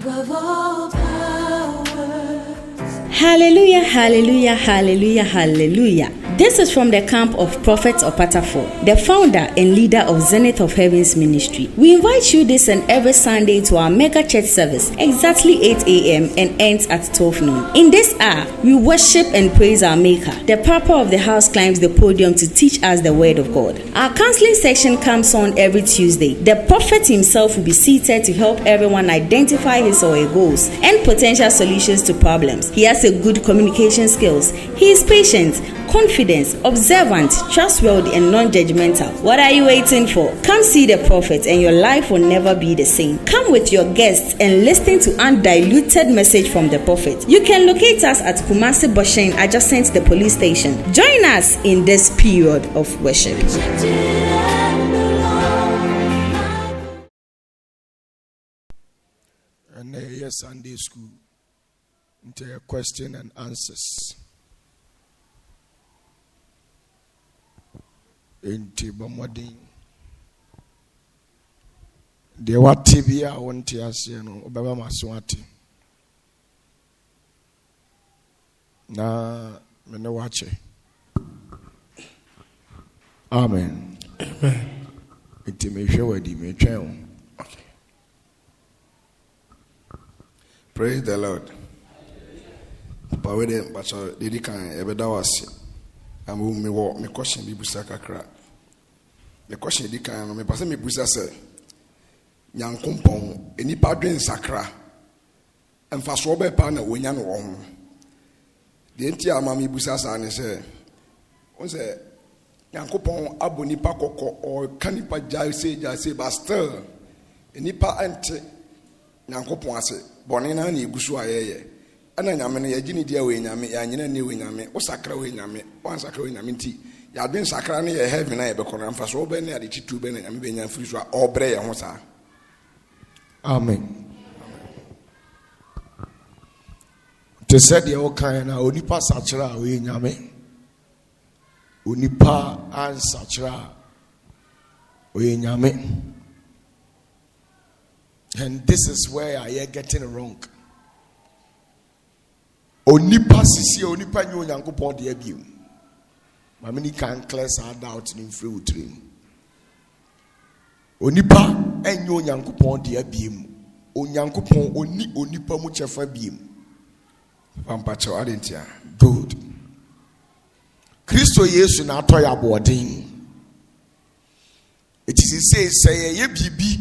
above all powers. Hallelujah, hallelujah, hallelujah, hallelujah. This is from the camp of Prophet Opatafour, the founder and leader of Zenith of Heaven's ministry. We invite you this and every Sunday to our mega church service, exactly 8 a.m. and ends at 12 noon. In this hour, we worship and praise our Maker. The Papa of the house climbs the podium to teach us the word of God. Our counseling section comes on every Tuesday. The prophet himself will be seated to help everyone identify his or her goals and potential solutions to problems. He has a good communication skills. He is patient, confident, observant, trustworthy, and non-judgmental. What are you waiting for? Come see the prophet and your life will never be the same. Come with your guests and listen to undiluted message from the prophet. You can locate us at Kumasi Boshen, adjacent the police station. Join us in this period of worship. And yes, Sunday school into a question and answers. Enti bomodin de wati bia wonti ase no obeba maso ati na me ne wache. Amen. Enti me hwe wadi me twen. Praise the Lord. But we didn't, but so did he can ever that was. And me walk me question be busa kakra. Me question di kan me pass me busa say nyankompon enipa dwen sakra emfa so be pa na wonya no wo ho. De enti ama me busa sa ne say on say nyankopon aboni pa kokko or kanipa jai say but still enipa ante nyankopon ase boni na na egusu ayeye. Ana nyame no yagini dia we nyame ya nyina ne we nyame o sakra we nyame wan sakra we nyame nti ya den sakra ne ye heaven na ye bekona mfa so be ne ade titu be na nyame be nya free so obre ye ho sa. Amen. To said the okan na onipa sakra we nyame onipa an sakra we nyame. And this is where I am getting it wrong. Onipa sisi onipa nyo nyankopon de abiem. Mamini can clear sa doubt in free utrim. Onipa enyo nyankopon de abiem. Onyankopon oni onipa mu chefa abiem. Pampacho adentia. Good. Kristo Yesu na atoya boarding. It is say ye bibi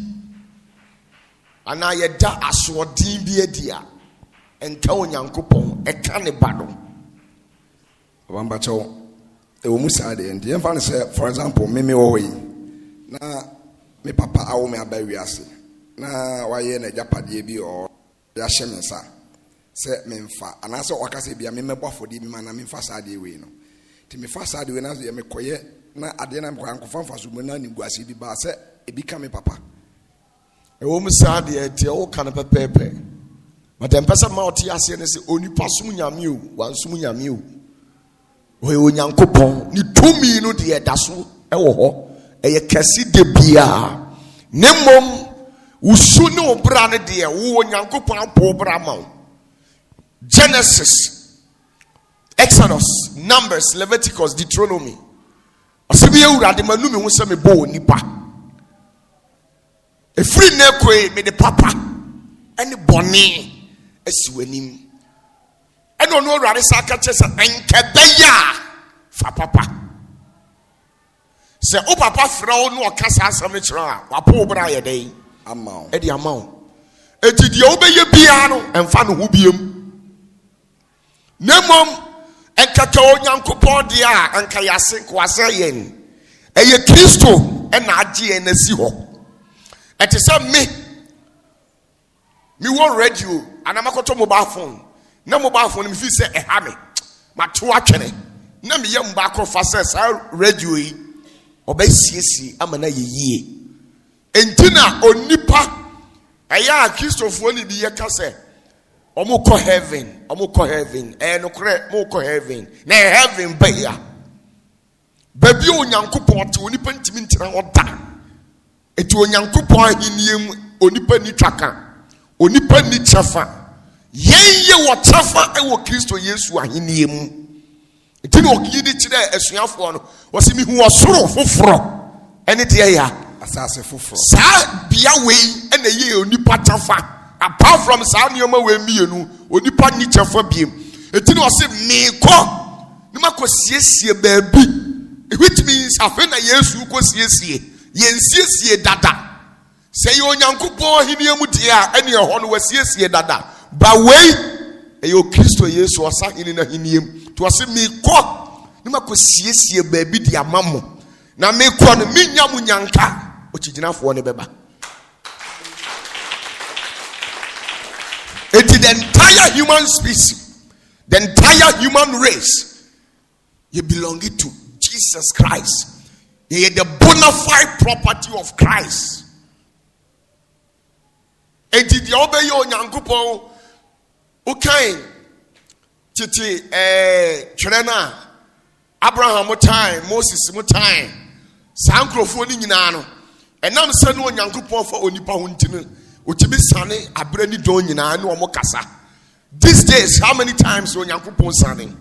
ana ye da asodin bi adia. Enka onyankopon eka ne bado wambacho e wo musa de enti emfa ne say for example me wo yi na me papa awo me aba wiase na waye na japade bi o ya hyemensa se me mfa ana se wakase bia me mebo afodi bi ma na me mfa saade we no ti me fa saade we na so me koye na ade na me kwankofa mfa so mu na ni guase bi ba se e bi ka me papa e wo musa de enti o kan pepepe. But the person mouth ya say say onipa sum nyame o wan sum nyame o we onyankopon ni tumi no de da so e wo ho e ye kesi de bia nemmom usu ne obra ne de wo onyankopon apo obra ma Genesis, Exodus, Numbers, Leviticus, Deuteronomy asibi ewura de manu me hu se me bo onipa e free na koi me de papa any boni esiwanim eno no rare saka chesa enkebeya fa papa se o papa fra no okasa asam chira wapo bra ye den amao e di amao eti die obeye bia no emfa no hu biem nemom enkaka onyankopon dia anka yase kwase yen eye Kristo e na age na si ho eti se me won radio and amakoto mobile phone na mobile phone me fi say e ha me mato atwene na me yam ba ko fa say radio yi obesiesi amana yeyie entina onipa aya Christopher ni bi ye ka say omukọ heaven no kre mo kọ heaven na heaven ba ya babi onyankopon te onipa ntimi ntira oda eti onyankopon ahiniem onipa ni twaka onipa ni chafa yenye wo chafa ewo Kristo Yesu ahenie mu enti no okiyidi kire asuafo no wose mi hu osoro foforo ene te ya asase foforo sa bia wei ene ye onipa chafa apart from sa nioma we mienu onipa ni chafa biem enti no wose me ko ni makosiesie baabi, which means afena Yesu kosiesie yensiesie dada say onyankopon hini mu dia ene ho no wasiesie dada ba wei eyo Kristo Yesu asa hini na hiniem to ase me ko ni makosiesie baabi dia mamo na me ko no menya mu nyanka ochiginafo ne beba. It is the entire human species, the entire human race. You belong to Jesus Christ. You are the bona fide property of Christ. And did you obey your nyankopon? Okay. Titi Chirena Abraham mo time, Moses mo time. Sankrofo ni nyina no. Enam se no nyankopon fa onipa ho ntino. Otibi sane abrani don nyina no omo kasa. These days, how many times onyankopon sane?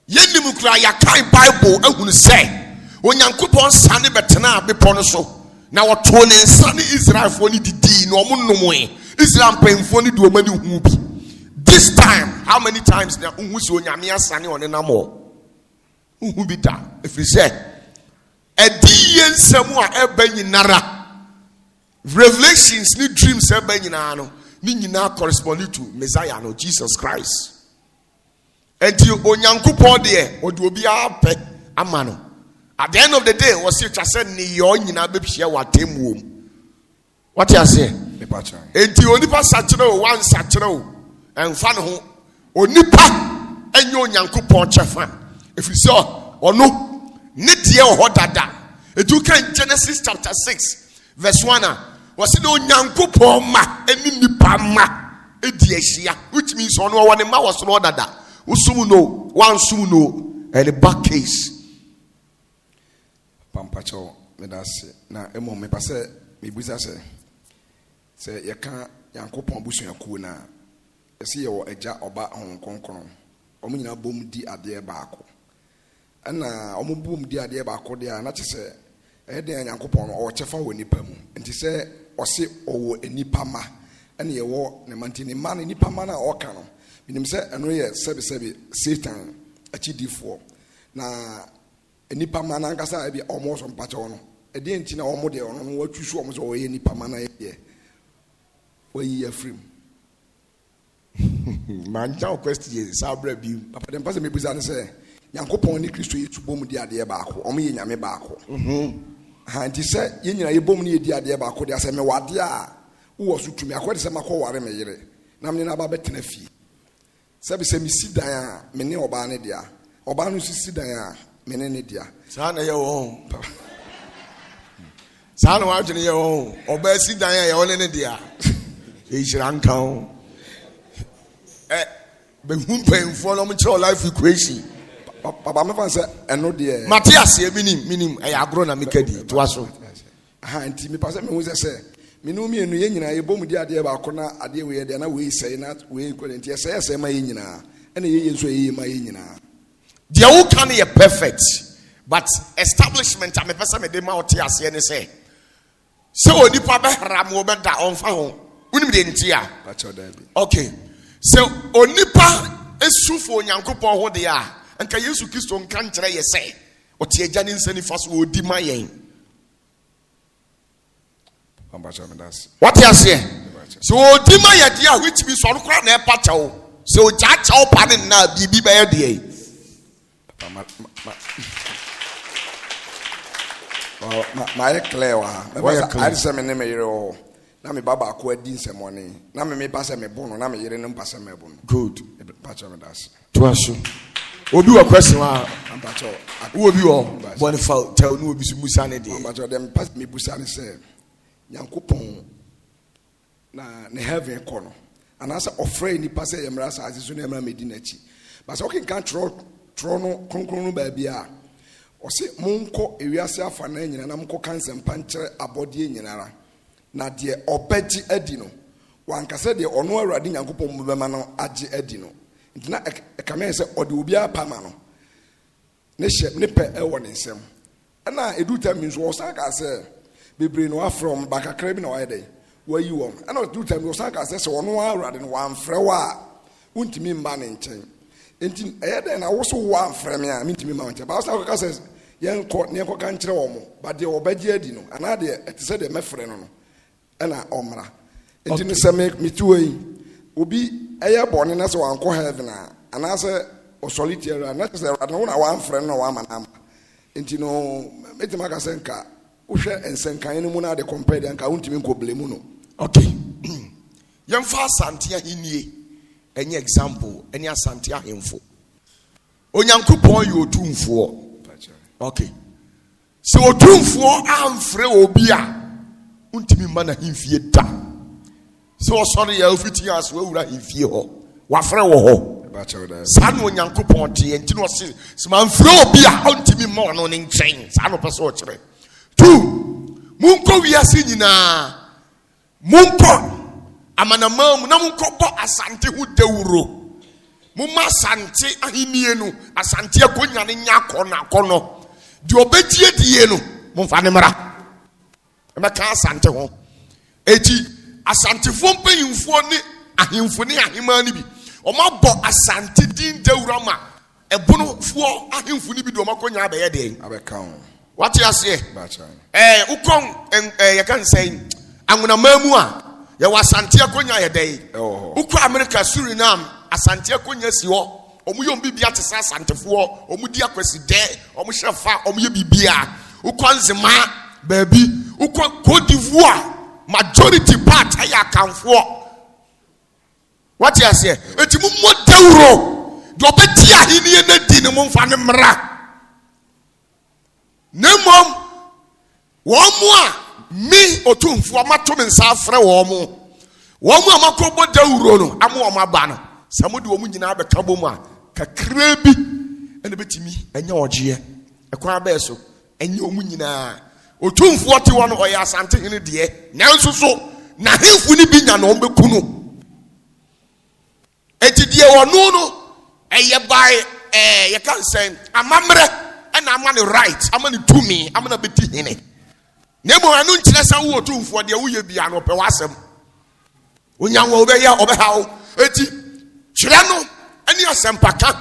Yenim kura yakai Bible ehunu say onyankopon sane betena abepon no so na woto ne sane Israel fo ni didi no omo nomoe Israel penfo ni do mani hu bi. This time, how many times na unhu so onyame asane one namo hu bi da efri say edi yensemu a eba nyinara revelations ni dreams eba nyina no ni nyina correspond to Messiah no Jesus Christ. And you onyankopon de odi obi ape amano. At the end of the day, was it said ni yo nyina bebihia watemuom. What you say? And you onipa sachero one sachero and fan ho onipa enyo onyankopon chefa. If you saw or no ni die o dada. It you can Genesis chapter 6 verse 1 was it onyankopon ma eni nipa ma ediehia, which means ono one ma was no dada. Usumuno, one sumuno, and a back case. Pampacho, medase. Na emo me pase me busa se ye kan yankopon busu yaku na ese ye wo eja oba hon konkon. Omo nyina bom di ade baako. Na omo bom di ade baako de na kyese e de yankopon no o kyefa wo nipa mu. Nti se ose owo enipa ma ene ye wo ne mantini ma ne nipa ma na o ka no. Minim se eno ye sebe Satan achidifo na enipa ma na nkasa bi omo so mpacho no e de nti na omo de ono no watwusu omo so oye nipa ma na ye oyi afrim man jaw question sabra bi papa dem passe me buza ne se yankopon ni Kristo Yesu bom di ade baako omo ye nyame baako ha nti se ye nyina ye bom ni ye di ade baako de ase me wade a wo so tumi akode se makọ ware me yere na me na ba betena fi sabi se mi sidan a me ne oba ne dia oba no sidan a me ne dia sa na ye wo sa na wa dwene ye wo oba sidan a ye wo ne dia e hira nka ho be humpenfo no mo kire life equation papa me fan se eno de Matthias e minim e agro na mekadi to aso ha nti me passe me hu se minu mienu ye nyina ye bom di ade ba ko na ade we ye de na we sei na we ko nti sei ma ye nyina ene ye nso ye ma ye nyina dia wo kan ye perfect but establishment am pesa me de ma ote ase ne say so onipa be hram wo be da onfa ho unim de nti a okay so onipa esufo onyankopon ho de a anka Yesu Kristo nka nkere ye say ote agya ne nsani fa so odi ma yen. What you say? So Dima Yadia, which means one crown a pacho. So Jacho Panin na Bibi by day. My clear, I say my name. Na me baba ko adin se money. Na me pass me bono, na me yere no pass me bono. Good. Pacho me das. To aso. Obi wa question wa pacho. Who obi o? Bonifa tell no obi su musa ne dey. Pacho dem pass me busa ne say. Yankopon na ne heaven kono anasa ofre ni passe yemra sa azisu na yemra medina chi but so kin kan tro no kronkron no ba bia o se monko ewiase afa na nyina na monko kanse mpankyere abode nyinara na de obedi adino wanka se de ono awurade nyankopon mu bema no age adino ntina ekame se ode obi apama no ne hye ne pe e woni nsem na eduta mi so osaka se bebre no afrom bakakra bi na waye dey wayi won na eduta mi osaka se ono awurade no wamfre wa untimi mba ne nchen enti eyede na wo so wamfre me a mintimi ma nchen ba osaka se yen ko ne ko kan kire wo mo ba de obagi adi no ana de etise de mefre no na omra enti ne se me tuoi obi eye bone na se wanko heaven ana se o solitaire na se na wan frɛ no wa manam enti no metima ka se nka wo hwɛ ensenkan no mu na de compare nka wontimi nko blemu no. Okay. Yemfa Asante ahenie enye example enye Asante ahemfo onyankopɔn yɛ Otumfoɔ. Okay. So Otumfoɔ amfrɛ obi a wontimi mma na hemfie da. So osɔre ya ofiti aso awura hemfie hɔ wafrɛ wɔ hɔ. Saa na onyankopɔn te enti no se sima mfrɛ obi a wontimi mma ɔno ne nkyɛn. Saa no pɛ so ɔkyerɛ. 2 Munkɔ wiase nyinaa munkɔ amanamam na munkɔ bɔ Asante ho dawuro. Mumma Asante ahenie no Asante akonya ne nya akɔnɔ di obedie die no momfa ne mra emeka Asante ho eti Asantefo mpanyimfo ne ahemfo ne ahema ne bi omabɔ Asante din dawura ma ebonofoɔ ahemfo ne bi do makonya abɛyɛ den abɛka ho what you say ukon you can say angunamamu a ye wa Asante akonya yɛ den ukɔ America Suriname Asante akonya si hɔ omu yom bibia te sa Asantefo omu di akwasi de omu hyefa omu ye bibia ukɔ Nzema baby ukɔ Côte d'Ivoire majority part aya kanfo what you say eti mu modawro do beti ahini na di ne mu mfa ne mra nemom wo mu a mi Otumfoɔ mato me nsa afrɛ wo mu amakɔbɔ dawro no amo wo maba no samudi wo mu nyina abɛka bɔ mu a kakra bi ene betimi enya ogye ekwa ba eso enya wo mu nyina Otumfoɔ te wo no ɔyɛ Asante hene de nanso so na hemfu ni bi nya no beku no eti de wono no eye by ye kan say amamre ena ama ne right ama ne tumi ama na beti hene nemo anu nkyerɛ sa wo Otumfoɔ de wo ye bia no pɛ wasɛm onyanwo obɛya obɛhaw eti kyerɛ no ani asɛmpaka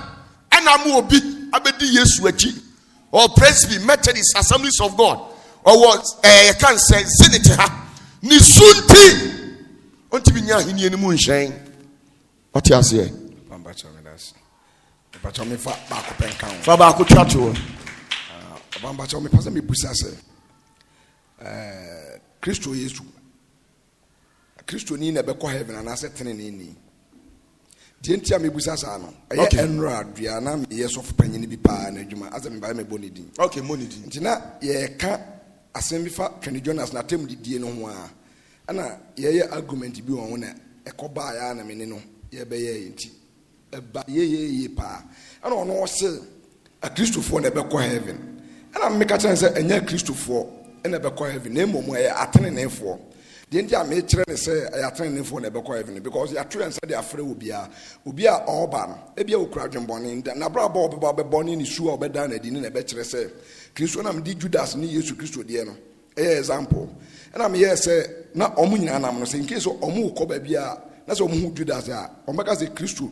ena ma obi abedi Yesu achi or Presby Methodist Assemblies of God or what you can say Zenith ha ni sunti onti binya hini eni mu nhyen what you say pambacha me das pambacha me fa ba ko penkan fa ba ko twato pambacha me pasa me busa se Kristo Yesu Kristo ni na be ko heaven and ase tene ni Dientia me busa sa no eye enra dua na me yesof panyini bi pa na adwuma azame ba me bonidi okay monidi ntina ye ka asem bi fa Kenny Jonas na tem didie no ho a ana ye argument bi won na ekoba ya na me ne no ye be ye nti eba ye pa ana ono se a Christopher na be ko heaven ana me ka chan se enya Christopher na be ko heaven na emom ye atenenefo the India may train say I are training for never heaven because you are trained said they are free ubia Oban, Ebia Ukrajum Bonnie, Nabra Bob Bonnie is sure bedan a dinner a better say, Christianam did Judas need you to Christo Diano. Example. And I'm here say, not Omunia, and I'm saying case of Omu Cobabia, that's Omu Judas are, Omaga's a Christo,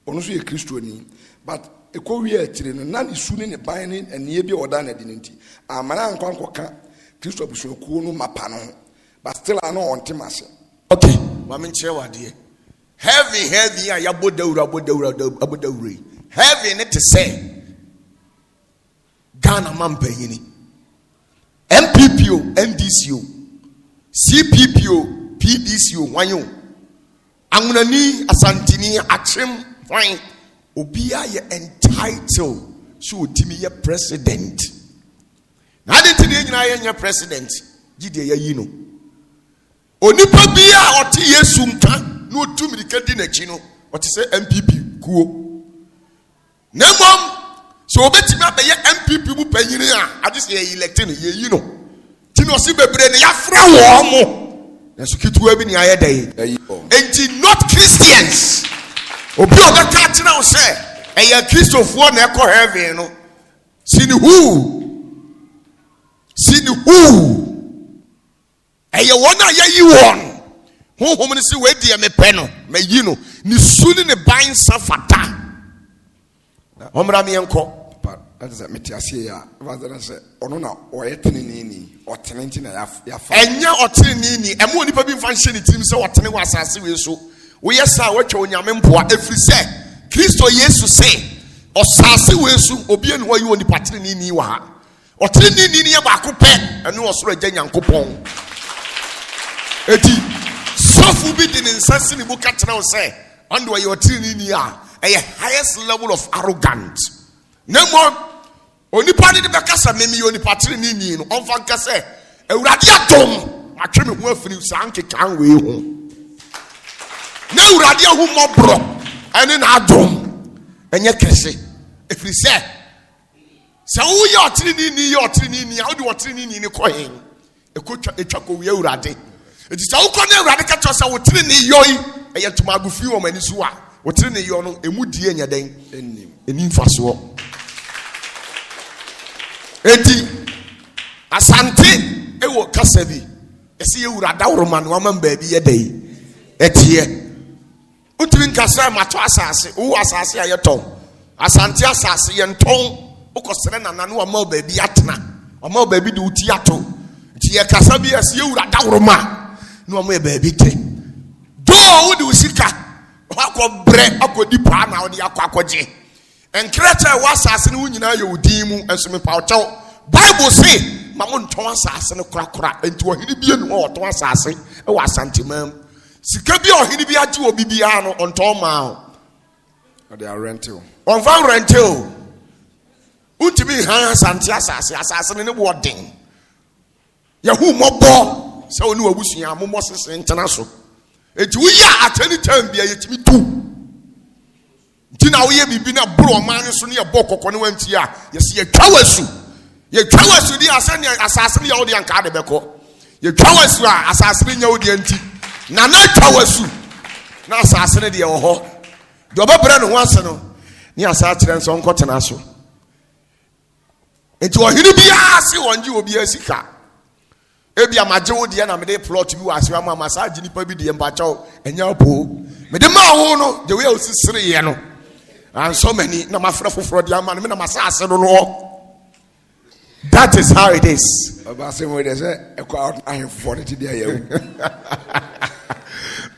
honestly a Christian, but a Korea children, none is soon in a binding and near be or done a dignity. A man can't Christo Kuno Mapano. But still I know on Timase. Okay, Mamin Chewa dear. Heavy, I abodawri. Heavy net to say Ghana Mampayini. MPPO, MDCO, CPPO, PDCO, Wanyo. Angunani, Asantini, Achim, fine. Obia ye entitled so Timmy president. I didn't think your president. Gideon Yino. Onipa bia oti Yesu nka na otumi dikadi na chi no oti se MPP kuo nemom so obetimi abeye MPP bu panyini a ade se ye elect no ye yi no ti no si bebre ne ya fra wo mo so ketewa bi ni ayɛ dɛ enti not Christians obi obɛka tena wo sɛ ɛyɛ Kristofoɔ na ɛkɔ heaven no sini who ɛyɛ wɔn a yɛyi wɔn honhom no si wadi ɛmepɛ no mayi no ne su ne ban sa fata ɔmmra meɛnkɔ that is a metiasie ya rather say ono na oyetene ni otene nti na yafa enya otene ni emo onipa bi mfa nhye ne tirim se otene wa asase we so we yesa watwa onyame mpoa efri se Kristo Yesu se osase we so obi enu wayi onipa tene ni wa ha otene ni ye ba ko pe enu osoro agya nyankopon eti sofu bi di ne nsase ni bu ka tena wo se ando ye otene ni a highest level of arrogance nemo onipa de bekasa memi onipa tere ni no onfa nkase awurade atom atwe me ho afiri sanke kan we ho na awurade ahu mobro ene na adom enye kese efiri se wo ye otere ni how do otere ni ko hen ekotwa etwa ko we awurade enti se wo ko na awurade ka to se wo tere ni yoyi eye tuma agufi wo mani so a wo tere ni yo no emu die enya den enim faso eti asante ewo kasabi esi ewurada woroma no amamba bi yedai etie utimi nkasa mato asase wo asase ayeton asante asase yenton ukosere nananu amamba bi atena amamba bi de uti ato ti ye kasabi esi ewurada woroma no amamba bi te do wo de usika akɔbrɛ akɔdi paa na ɔde akɔje enkreta wa asase no nyina yɛ odin mu enso me pawtew Bible say ma mo nton asase no krakra enti ohini bie no ɔton asase e wa asantemam sika bi ohini bi agye obi bia no ɔnton ma they are rental on van rental utimi han asante asase no ne bo den yahu mɔbɔ sɛ oni wabusua mo mɔsese ntena so enti wo ya atani time bia yɛtimi tu tina wo ye bibi na bro man so ne ye bokoko ne wanti a yesi ye twawasu di asane asase ne ya wo de anka de beko ye twawasu a asase ne nya wo de anti na twawasu na asase ne de ye wo ho de obabre ne ho ase no ne asase kire nso nkotena so enti ohiri bia ase wonje obi asika ebi amaje wo de na me de plot bi wase ama massage nipa bi de mbachaw enya po me de ma wo no de we osisire ye no and so many na mafrafo for the man me na masase no. That is how it is.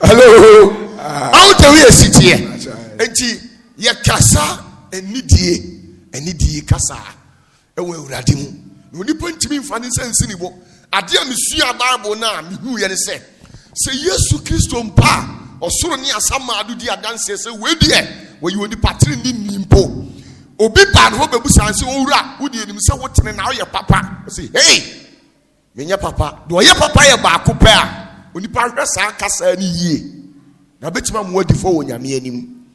Hello. How do we sit here? Enti ye kasa enidie kasa ewe urade mu. Oni pontimi mfani sense ni bo. Ade a mesua Bible na mehu ye ne se Yesu Kristo mpa osoro ni asama adudi adanse se we die we you the patri ni nimpo obi pan ho bebu sanse owura wo de enim se wo tene na wo ye papa say hey menya papa do ye papa ye ba ko pe a oni pa hwe sa kasa ni yie na betima mo adi fo wo nyame anim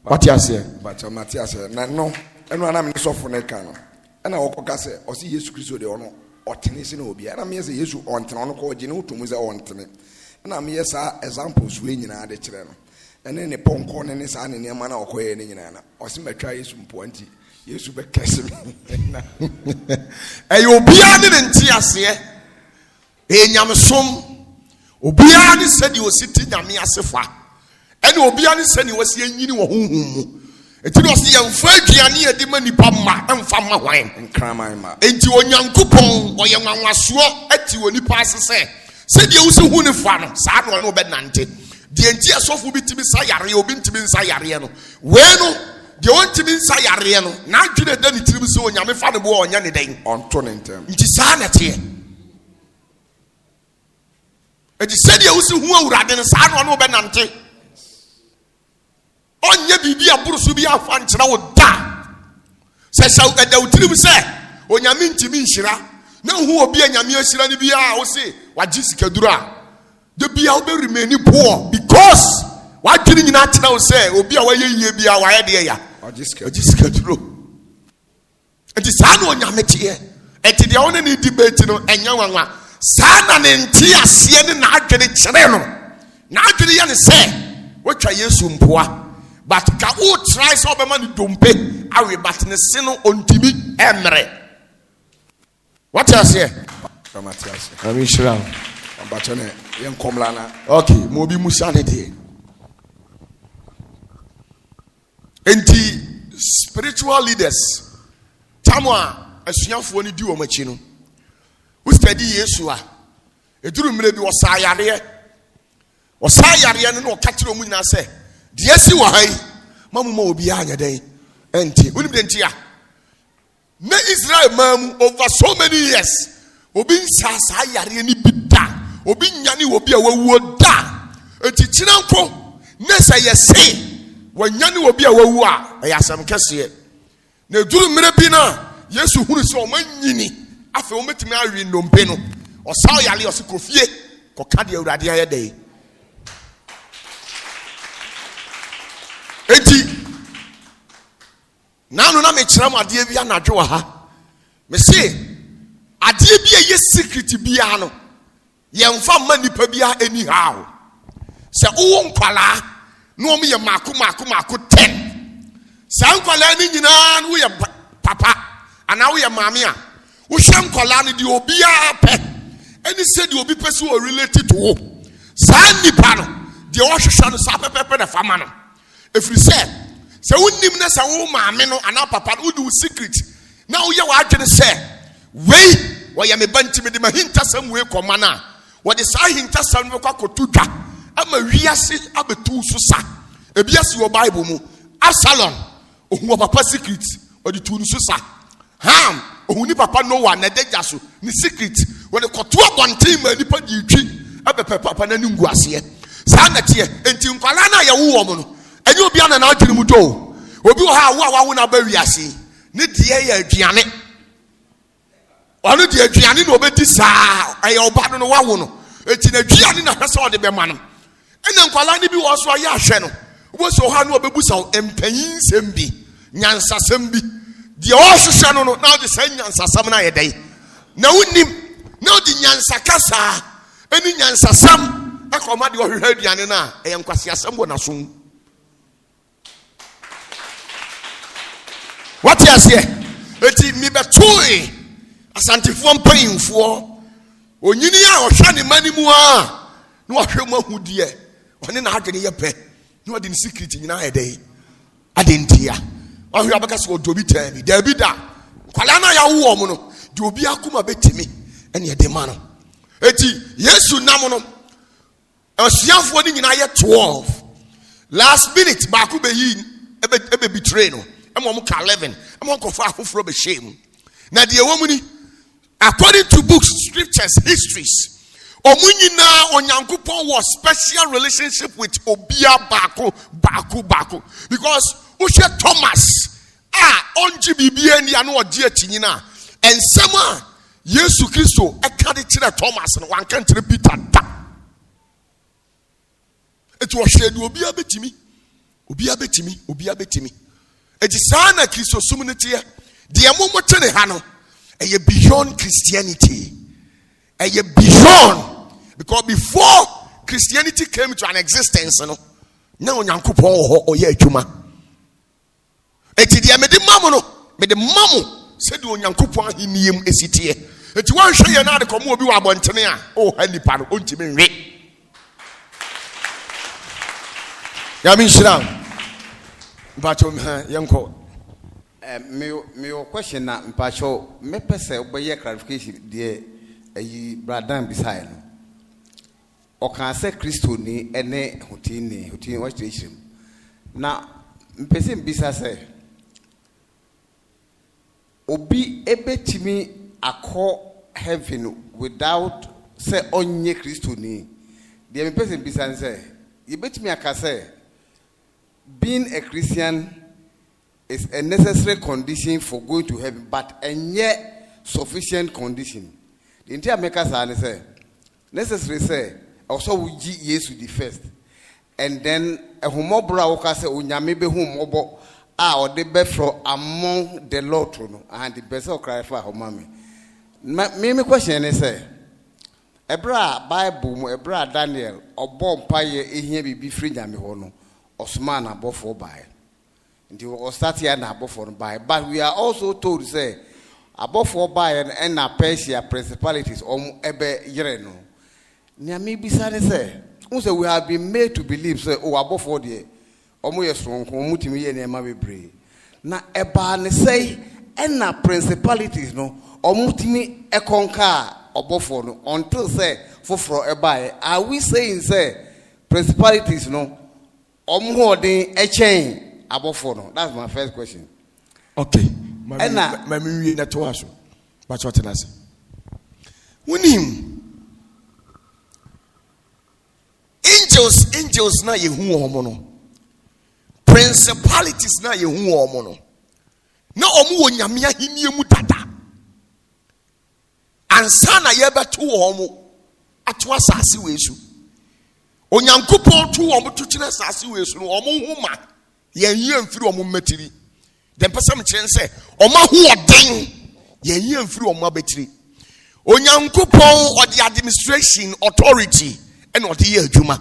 what you say but Matthias na no eno ana me so fo ne kan no ana wo ko kase o si Yesu Kristo de ono otene se na obi ana me se Yesu ontene ono ko gine utomu se ontene ana me yesa examples we nyina de kire no ene ne ponko ne sa ne ne ma na okoye ne nyina na o se matwa Yesu mpoanti Yesu be kese me eyo obia ne nti ase enyamsom obia ne sedi ositi nyame asefa ene obia ne sedi wasi anyini wo honhom mu enti no se yemfa aduane edi ma nipa ma emfa ma hwan nkraman ma enti onyankopon oye nwanwaso ati onipa asese sedi usi hu ne fa no saa no no be nante de enti asofu bitimi sa yare obi ntimi nsa yare no we no de ontimi nsa yare no na adwene da ne tirim se onyame fa ne bo onya ne den onto ne ntem nti saa na te edi sedi usi hu awurade no saa no no be nante onye bibi aburusu bi afa nkyera wo da se sha eda utirim se onyame ntimi nhyira na hu obi anyame ahyira ne bia wo se wagye sikadura the bia will be remain poor because what didn't you not know say obi a waye ye bia waye de ya ojiskaduro enti saa no nyame tie enti de won ni debate no enya wanwa sana ne nti asie ne na adwene kyere no na adwene ye ne se wotwa Yesu mpoa but ka o try so be man dompe awe but ne se no ontimi emre. What you say? I'm sure. Okay, mobi musa ne de. Enti spiritual leaders tamwa asuafo ni di o machi no. We study Yesu a eduru mire bi osayare no ka kire omu nyina se de asi wo hai mamuma obi anya den enti unim de ntia na Israel mamu over so many years obi nsasa yare ni bida obi nyane obi a wawuo da enti kinanko na se yese wanyane obi a wawu a ayasam kese na eduru mire bi na Yesu hunu se o manyini afa o metimi awi ndompe no osaw yale o se kofie koka de awurade aye dey enti nanu na me kira mo ade bi anadwo wa ha me se ade bi ye secret bi a no ye mfa ma nipa bi a eni ha se wo nkwala no me ye mako 10 sa nkwala ni nyina no ye papa ana wo ye maame a wo hwem kwala ni de obi a pe eni se de obi pese o related to wo sa nipa no de wo hwehwa no sa pepepe na fama no efiri se wonnim na se wo maame no ana papa no do secret na wo ye wa adwene se wei wo ye me bantimi de mahinta sam wei koma na wo de sa hinta sam no kwa kotudwa ama wiase abetu so sa ebiase wo bible mu Absalom ohu papa secret wo de tu so sa Ham ohuni papa no wa na deja so ni secret wo de koto abonten ma nipa di twi abepe papa na ni nguase sa na tie enti nkwala na ye wo mo no enye obi ana na adwene mu do obi wo ha wo na ba wiase ne die ye aduane ono die aduane no obedi saa aye oba no wawo no enti na aduane na hwese ode be ma no ene nkwala ne bi wo so aye ahwe no wo so ha no obebusa empanyin sembi nyansa sembi die o hwehwe no na ode sa nyansa sam na ye dai na wonim na ode nyansa kasa eni nyansa sam akoma de wo hwehwe aduane na eye nkwase asam bo na so. What you say? Eti mi betui Asante mpanyimfo onyini a ohwa ne mani mu a na ohwe mu ahudie one na adwene ye pe na odi secret nyina edey adentia ohwe abaka so odobi tabi dabi da kwala na ya wo mu no de obi akoma betimi ene ede ma no eti Yesu nam no asuafo ni nyina ye 12 last minute ba ku be yi ebe betray no emo ka 11 emo ko fa afoforo be shame na de ewo mu ni according to books, scriptures, histories, Omunyina Onyankopon was special relationship with Obia Baku. Because Ushe Thomas, Onji Bibia ni anu odi etinyina. And sama Yesu Kristo ekade kire Thomas no wan kan kire Peter da. It was shared Obia betimi. Eti sana Kristo sumunite de amomote ne ha no. A beyond Christianity. A beyond. Because before Christianity came to an existence, now Nyankopon o ye adwuma. Eti dia me de mamu no, me de mamu said Nyankopon hiniem esitie. Eti wan hwe ye na de komo obi wa abontene a, o ha nipa no ontimi nwe. Ya min shira. Bacho yanko. Me question na mpacho me pese oboye clarification de ayi bradan beside no o kan say Kristo ni ene hotini what to issue na mpese mbisa say obi ebetimi akọ heaven without say onye Kristo ni de me pese mbisa say ye betimi akase being a Christian is a necessary condition for going to heaven, but a yet sufficient condition. The entire makers are necessary say also we yes with the first, and then a homobra oka say unyame be humobo or the best from among the Lord and the best of cry for homami. Me question is say Ebra Bible mu ebra Daniel obo mpaye ehia bibi firi nyame ho no osman abofo bae nti o start here na abofo no bae but we are also told say abofo bae and na Persia principalities ebe yere no nyame bisa ne say we have been made to believe say oh abofo de omo yesonko omutimi ye nema bebre na eba ne say and na principalities no omutimi ekonka obofo no until say foforo ebae. Are we saying say principalities no omhodin echen abofo no? That's my first question. Okay. Mami wi na to aso. Ba cho tenase. Wonim angels na yehu omo no. Principalities na yehu omo no. Na omo wo nyame ahenie mu dada. Ansana yebeto omo ato asase wesu. Onyankopon to omo to kine asase wesu no omo huma yenye mfiri omo matiri. Dem person kire nse omo hoɔden yenye mfiri omo abetiri. Onyankopon or the administration authority and or the adwuma.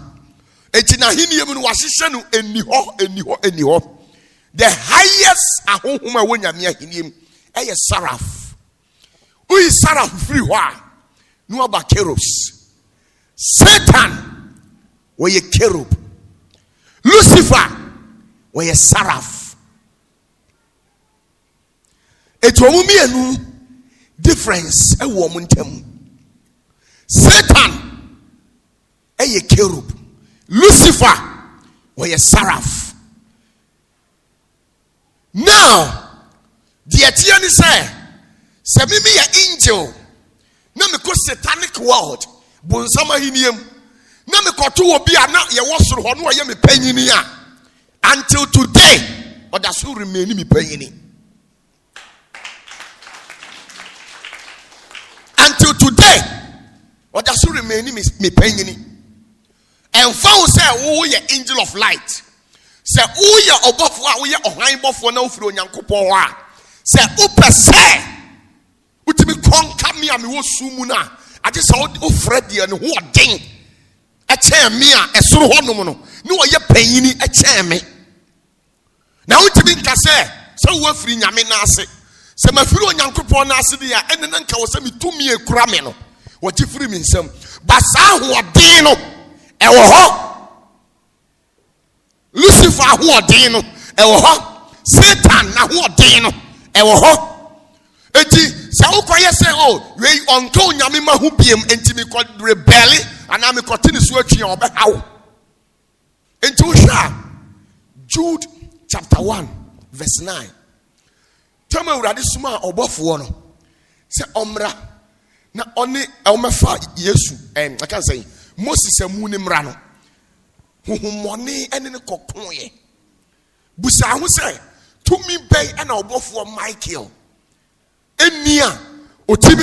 Enti na hiniye mu no wahyehyɛ no eni ho. The highest ahonhoma wo nyame ahiniye eye seraph. Who is seraph free wa? No about cherubs. Satan were a cherub. Lucifer were a seraph. It will be a new difference a woman tem. Satan a cherub. Lucifer were a seraph. Now the Etienne say me an angel. Na me ko satanic world. Bonsama hiniem. Na me ko to obi ana ye wosoro ho no ye me panyini a. Until today, or that should remain me panyini. Until today, or that should remain me panyini. And found say oh ye angel of light. Say oh ye obofo a wo ye ohan bofo na ofuro Nyankopon a. Say upese utimi konka me a me wo sumu na ade sa wo fredi ne ho den e che me a esoro honom no ne wo ye panyini e che me na utimi nka se wo afiri nyame na ase se mafiri Onyankopon na ase dia ene na nka wo se mitumi ekura me no wo ti firi mi nsam ba sa ho den no e wo ho Lucifer ho den no e wo ho Satan na ho den no e wo ho enti sa ukoye say oh we onko nyame ma hu biem enti me ko rebel ana me ko tini so atwi obe hawo enti wo hwa Jude chapter 1 verse 9 tama urade suma obofo no se omra na oni omefa Yesu I can say Moses amu ni mra no huhumoni ene ne kokoye busa hu say tumi bay ana obofo Michael enia otimi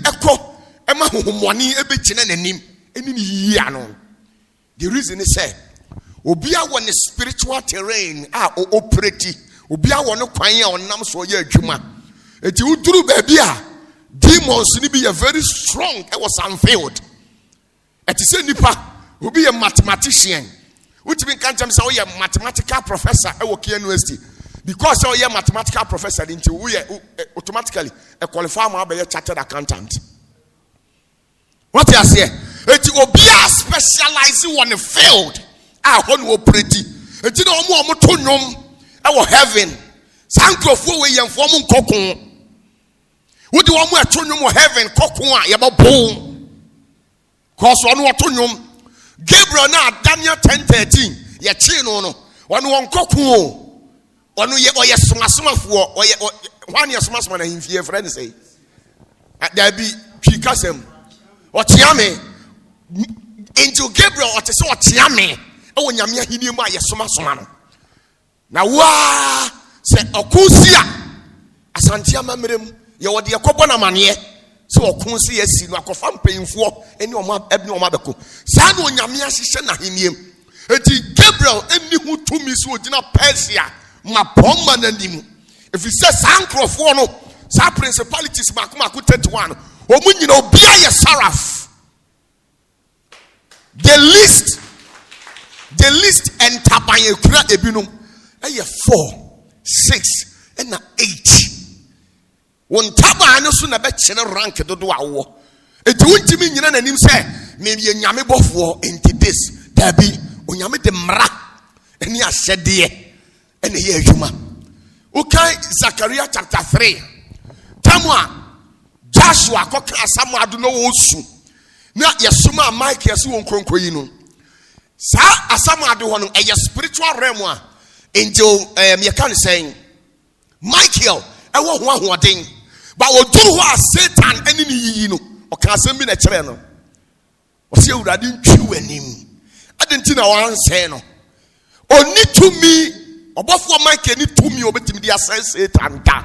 eko ema hohomoni ebekina nanim eni ni yia no. The reason is say obi a won spiritual terrain a operate obi a won kwan a onam so ye adwuma enti uduru ba bia demons ni be very strong e was unveiled eti se nipa obi a mathematician utimi kantem say we mathematical professor e wo university. Because you're a mathematical professor, we automatically a qualified man by a chartered accountant. What you say? It will be a specializing on the field. I want to pretty. It no more to our heaven. Sanko for we and form cocoon. Would you want more to know heaven cocoon? Yaba boom. Cause one more to know. Gabriel now Daniel 10:13. Ya chino no. One cocoon. Onu ye oye sumasuma fo oye wan ye sumasuma na himfie friend say there be twikasem otiame angel Gabriel otese otiame e wo nyame ahini mu aye sumasuma no na wa se okunsia asante amamrem ye wode yakobo na mane se okunsia asi no akofa mpemfo eni omo abeko sa na onyame ahihye na ahini eti Gabriel eni hu tumi so ogina Persia ma bomba nanim if you say sankrofo no sa principalities makuma ku 31 omu nyina obi aye seraph The least and tabaye kura ebinum eye 4, 6 and 8. Won taba no so na be kire rank dodo awo. Enti wontimi nyina nanim se me ye nyame bofo enti this dabi onyame de mra eni ahyede ene ye adwuma. Okay, Zechariah chapter 3. Tamwa Joshua koka asamo ado no wosu. Na yesuma Mike yesu won kronkro yi no. Sa asamo ado ho no eye spiritual realm a angel me can saying Michael ewo ho ahoden. But oduru ho a Satan eni ni yi no. Oka asem bi na kire no. Ose awurade ntwi wanim. Adenti na wan say no. Oni to me obofo Michael ni to me obetimi dia Satan da.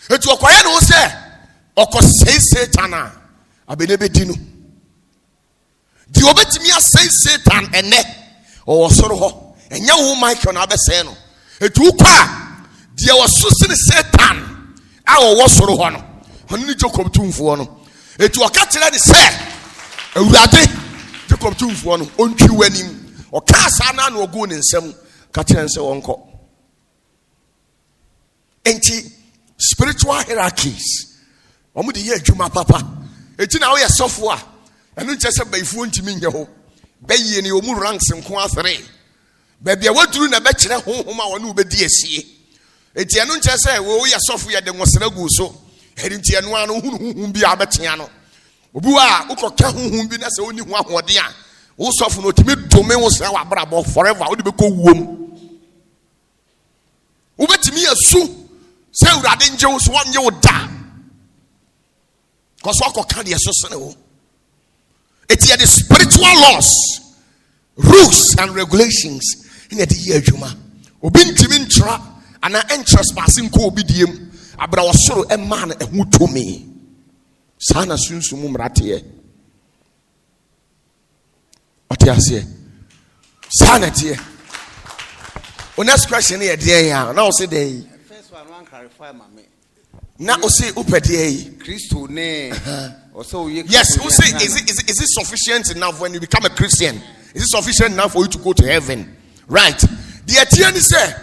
Etu okoye no se okosei Satan a abenebe di no. Di obetimi asei Satan ene o soro ho. Enya wo Michael na abese no. Etu kwa dia wosusi ni Satan a wo soro ho no. Oni ni Jacob Otumfour no. Etu oka kire ni se awurade Jacob Otumfour no ontwi wanim. Oka sa na na ogu ni nsem ka kire nse wonko. Enti spiritual hierarchies. Omo de ye adwuma papa. Eti na wo ye sofo a enu nche se baifu ntimi nye ho. Bayi ni omu ranks nko asere. Ba bia waduru na be kire honhom a wonu obedi asie. Eti enu nche se wo ye sofo ye de ngosera gu so. Eri nti enu anu honhom bi abetia no. Obi wa ukoka honhom bi na se oni ho ahode a wo sofo no timi dome wo se wa brabo forever wo de be ko wuom. Wo betimi asu se urade nje wo so wanye wo da. Because what can the associate? It's the spiritual laws, rules, and regulations in the year Juma. Obin Timin Tra and an trespassing co bidium. Abra was so a man who to me. Sana soon sumum ratie. What you say? Sanity. Next question here, dear. Now say the first one, I want to clarify, mammy. Now, say upedie. Christo ne. Also, yes, you say is it sufficient enough when you become a Christian? Is it sufficient enough for you to go to heaven? Right. The Etienne say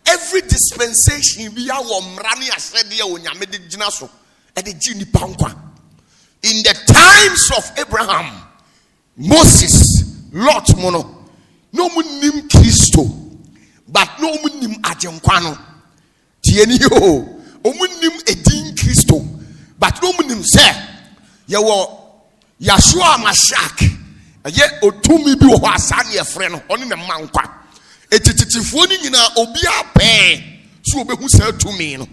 every dispensation we are mrani asedi onyame de gina so e de gini pankwa. In the times of Abraham, Moses, Lot mono no munim Christo, but no munim ajenkwa no. Tieni yo omunim edin Kristo but no munim say yewo Yeshua Mashak ye otumi bi wo asane efre no oni ne mankwa etititifo ni nyina obi ape so obehu say tumi no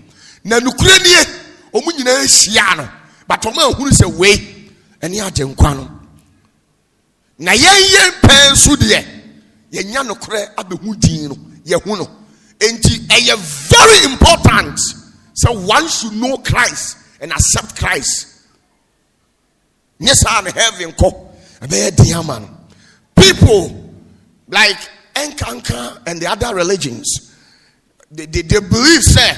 na nukure nie omu nyina ehia no but o ma hunu say we eni agenkwa no na yen pen so de ye nya nukure abehu din no ye hu no enti eye very important. So one should know Christ and accept Christ. Yes, I'm heaven call a bad diamond. People like Enkanka and the other religions, they believe say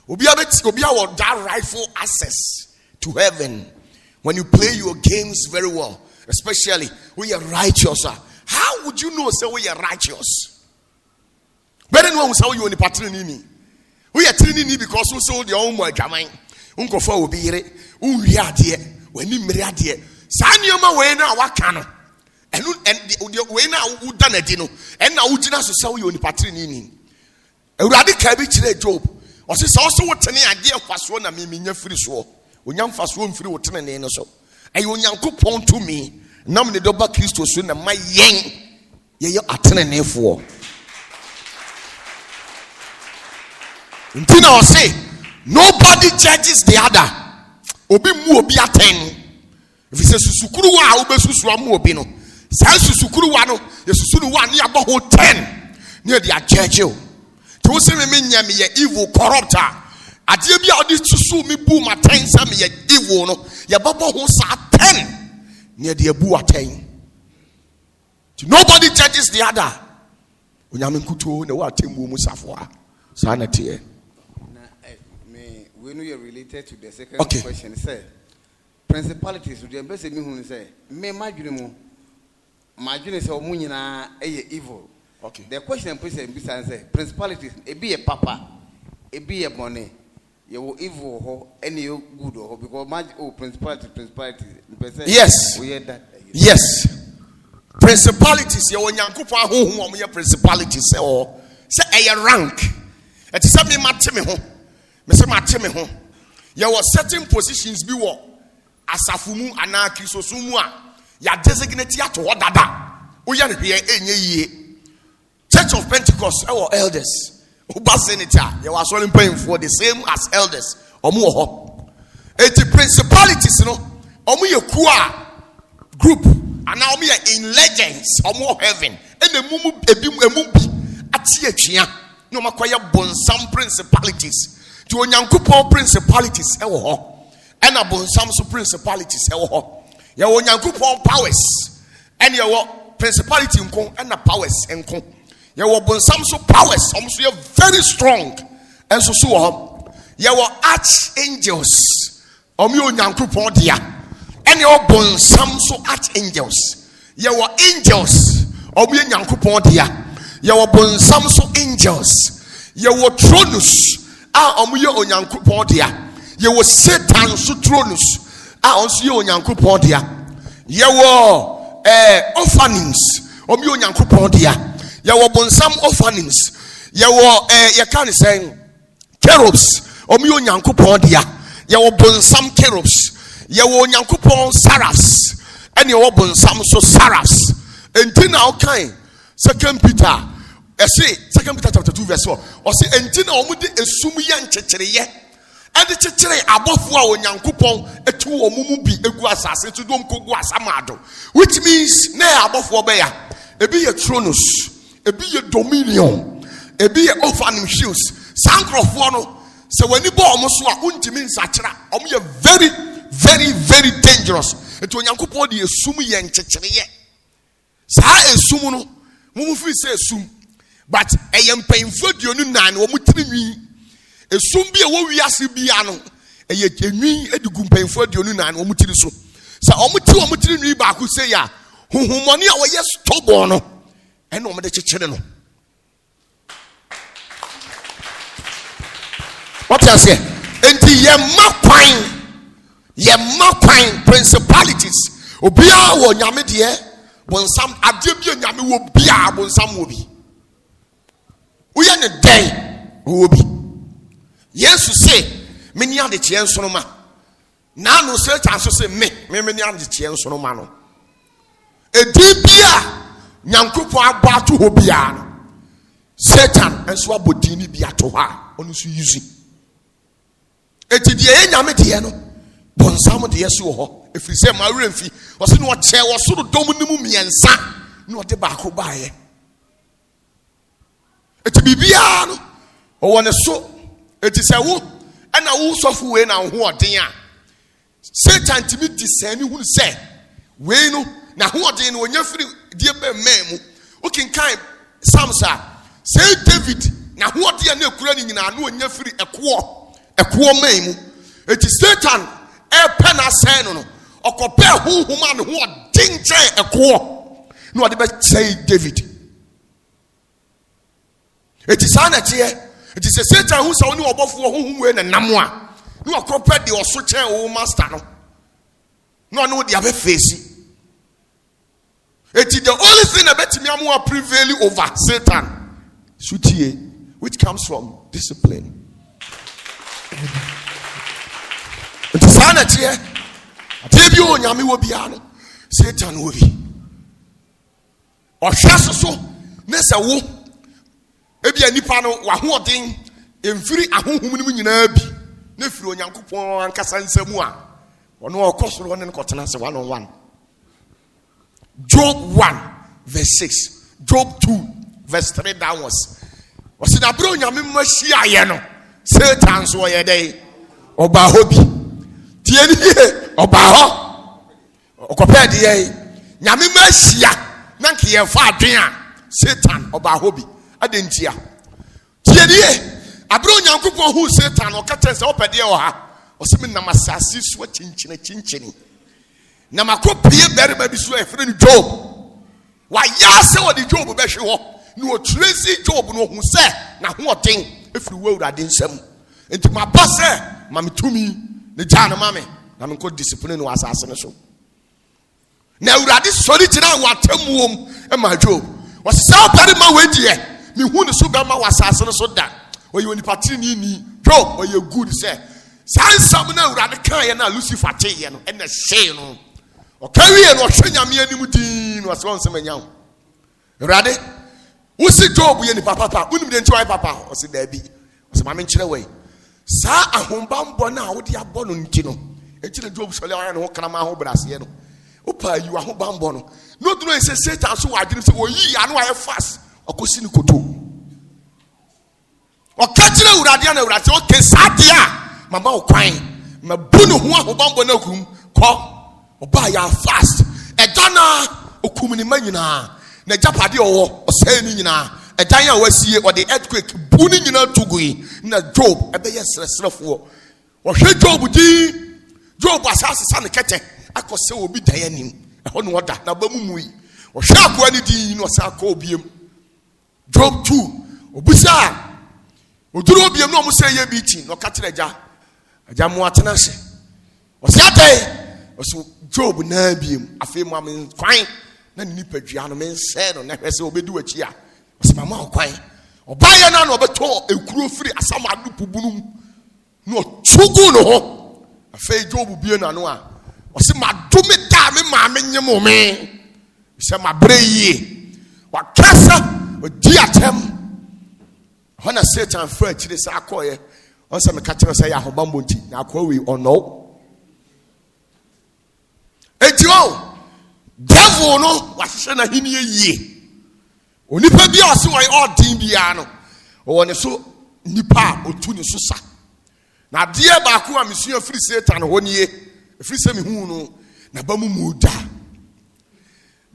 we have that rightful access to heaven when you play your games very well, especially when you're righteous. How would you know say we are righteous? Better know how you only patron. We are training you because we sold your own more German. Uncle for be here. When you marry dear. Sanyama way now what can and the way now who done it, and now would you not sell you on the patron? A radical job. Or this also what any idea fast one and me free so. When young fast one free what ten so. And you young coupon to me. Nam the double Christo soon and my yang ye attending for. Until I say, nobody judges the other. Obi mu obi aten. If he says susukuru wa obe susu amu obi no. Say susukuru wa no, ye susuru wa ni abo ho 10. Near the judge you. To say me nya me ye evil corrupter. Ade bi a odi susu mi bu ma 10 say me ye evil no. Ye babo ho sa 10. Near the bu aten. Nobody judges the other. Onyame nkuto na wa tembu mu safoa. Sanity. We know you're related to the second question. Say, principalities with the best of me who say, me margin is a woman evil. Okay. The question and say, principalities, it be a papa, it be a money. You evil and you good because principalities. Yes. We heard that. Yes. Principalities, you want Yankupa who your principalities or say a rank. It is something matime home. Mr. Matime home. You were certain positions be what asafumu anaki so sumua. Ya designate ya to what dada. Uyan here any Church of Pentecost, our elders. Uba senator, you are solely paying for the same as elders. Omo. It's principalities, no. Omo yekua group. And now we are in legends or more heaven. And the mumu ebi atiachia. No makwaya bonsam principalities. To onyankupo principalities ewo. And a bonsam so principalities ewo. Ya onyankupo powers. And ya principality nko and the powers enko. Ya bonsam so powers almost you very strong. And so ya archangels. Omi onyankupo dia. And your bonsam so archangels. Your angels. Obi nyankopon dia. Your bonsam so angels. Your thrones. Omuye onyankopon dia. Your Satan so thrones. Onso onyankopon dia. Your orphanings. Omuye onyankopon dia. Your bonsam orphanings. Your you can say cherubs. Omuye onyankopon dia. Your bonsam cherubs. Yawo nyankopon seraphs and your bonsam so seraphs. Enti na okan 2 Peter say 2 Peter chapter 2 verse 4 or say enti na omude esum ya nchechereye and chechere abofo a onyankopon etu omumu bi egu asase to dom kogu asamado, which means na abofo be ya ebi ye thrones, ebi ye dominion, ebi ye orphan shields sankrofo no se wani bo omo so a untimi nsachera omo ye very dangerous. It when Yankupon the assume yen chechere. Sa assume no, Mumu say assume, but I am painful you nine or mutri. Assume be a wo we asi biano, a ye edugum painful you nine or mutri so. Sa omutri back who say ya, who money our yes tobono, and no made chechere no. What I say? And the ye makwine principalities obia wo nyame de bonsam adebia nyame wo bia bonsam wo bi uye ne den wo bi yesu say meni ade tie nsonoma na no se chanso say me meni ade tie nsonoma no edi bia nyankopo abato ho bia no Satan enso abodini bia to ha onu so yuzi eti de nyame de no bonsam de yesu ho efiri se ma remfi o se no che wo so dom nimu miensa no de ba ko baaye eti bibia no o wona so eti se wo ana wo sofu we na ho odin a Satan timi disani hu se we no na ho odin no onya firi die be memu o kinkan samsa say David na ho odin na ekura ni nyina na onya firi eko memu eti Satan pena sen no okope huhuma ne ho dinje eko no de be say David eti sana tie eti se Satan hu sa oni obofo huhum we na namo a no okope de oso chen o master no de abe face eti the only thing about me am prevail over Satan sutie which comes from discipline. It is sanity. Debi o nyame wo bia no Satan wo bi. O hwaso so ne se wo ebi anipa no wa hoden emfiri ahohum no nyina bi ne firi onyankopon ankasa nsamu a ono okosoro ne kotena se 1-on-1. Job 1 verse 6, Job 2 verse 3 downwards. O se da bro nyame mahia ye no Satan so ye dey oba hobi tieni oba ho okope de ye nyame mahia na nke ye fa adwen a Satan oba hobi adentia tieni abro nyankopon hu Satan o kete se opede o ha ɔsɛ me nam asase so chinchini na makɔpie barima bi so ɛfrɛ no Job wayɛ sɛ wɔde Job bɛhwe hɔ na ɔtresi Job no ɔhu sɛ na hoɔden ɛfiri wo Awurade nsam enti maba sɛ ma metumi ne gyaa no ma me na menkɔ discipline no wɔ asase no so na Awurade sɔre gyina wɔatamuom ɛma Job wɔsɛ sɛ ɔbarima wei deɛ mehu ne so bɛma wɔ asase no so da ɔyɛ onipa tirinini Job ɔyɛ good sɛ saa nsɛm no Awurade kaeɛ no a Lucifer teeɛ no ɛna hyee no ɔka wie no ɔhwɛ Nyame anim din no ɔsɛ ɔnsɛm anya wo Awurade wosi Job yɛ nipa papa wonim deɛ nti wɔyɛ papa ɔsɛ daabi ɔsɛ ma menkyerɛ wei saa ahombambɔ no a wode abɔ no nti no ɛnti na Job sɔle ɔyɛ ne ho krama ho braseɛ no wopa yi ahombambɔ no na ɔduru sɛ Satan so wɔ adwene sɛ wɔyi ano ayɛ fast ɔkɔsi ne koto ɔka kyerɛ Awurade na Awurade sɛ ɔkɛ saa deɛ a mama wo kwan mabu ne ho ahombambɔ no akum kɔ ɔbaa yɛ fast ɛda na okum ne ma nyinaa na japade ɔwɔ ɔsɛe ne nyinaa ɛdan a wasie ɔde earthquake bu ne nyinaa tugui na Job ɛbɛyɛ srɛsrɛfoɔ ɔhwɛ Job din Job asase sa ne kɛtɛ akɔ sɛ obi dan anim ɛhɔ ne ɔda na ba mu yi ɔhwɛ akoa ne din na ɔsa akɔ obiem Job 2 obusa oduru obiem na ɔmo sɛ yɛ bi ti na ɔka kyerɛ agya mo atena hye ɔsɛ adai ɔsɛ Job na biem afei mo am kwan na ne nipadua no mensɛ no na hwɛ sɛ obɛdi wakyi a ɔsɛ mama ɔkwan ɔbaayɛ no na ɔbɛtɔ ekuro firi asam adupu bunum na ɔtugu no ho afei Job bie na no a ɔsɛ madome da me maame nyem me sɛ mabrɛ yie wakasa odi atam hɔ na Satan fra akyire sɛ akɔɔyɛ ɔnsɛ meka kyerɛ sɛ yɛ ahobambɔ nti na akɔɔ wei ɔnɔ enti devil no wahyehyɛ na hini yie onipa bi a ɔse wɔyɛ ɔden biara no ɔwɔ ne so nipa a ɔtu ne so sa na adeɛ baako a mesua firi Satan hɔ nie ɛfiri sɛ mehu no na ba mu da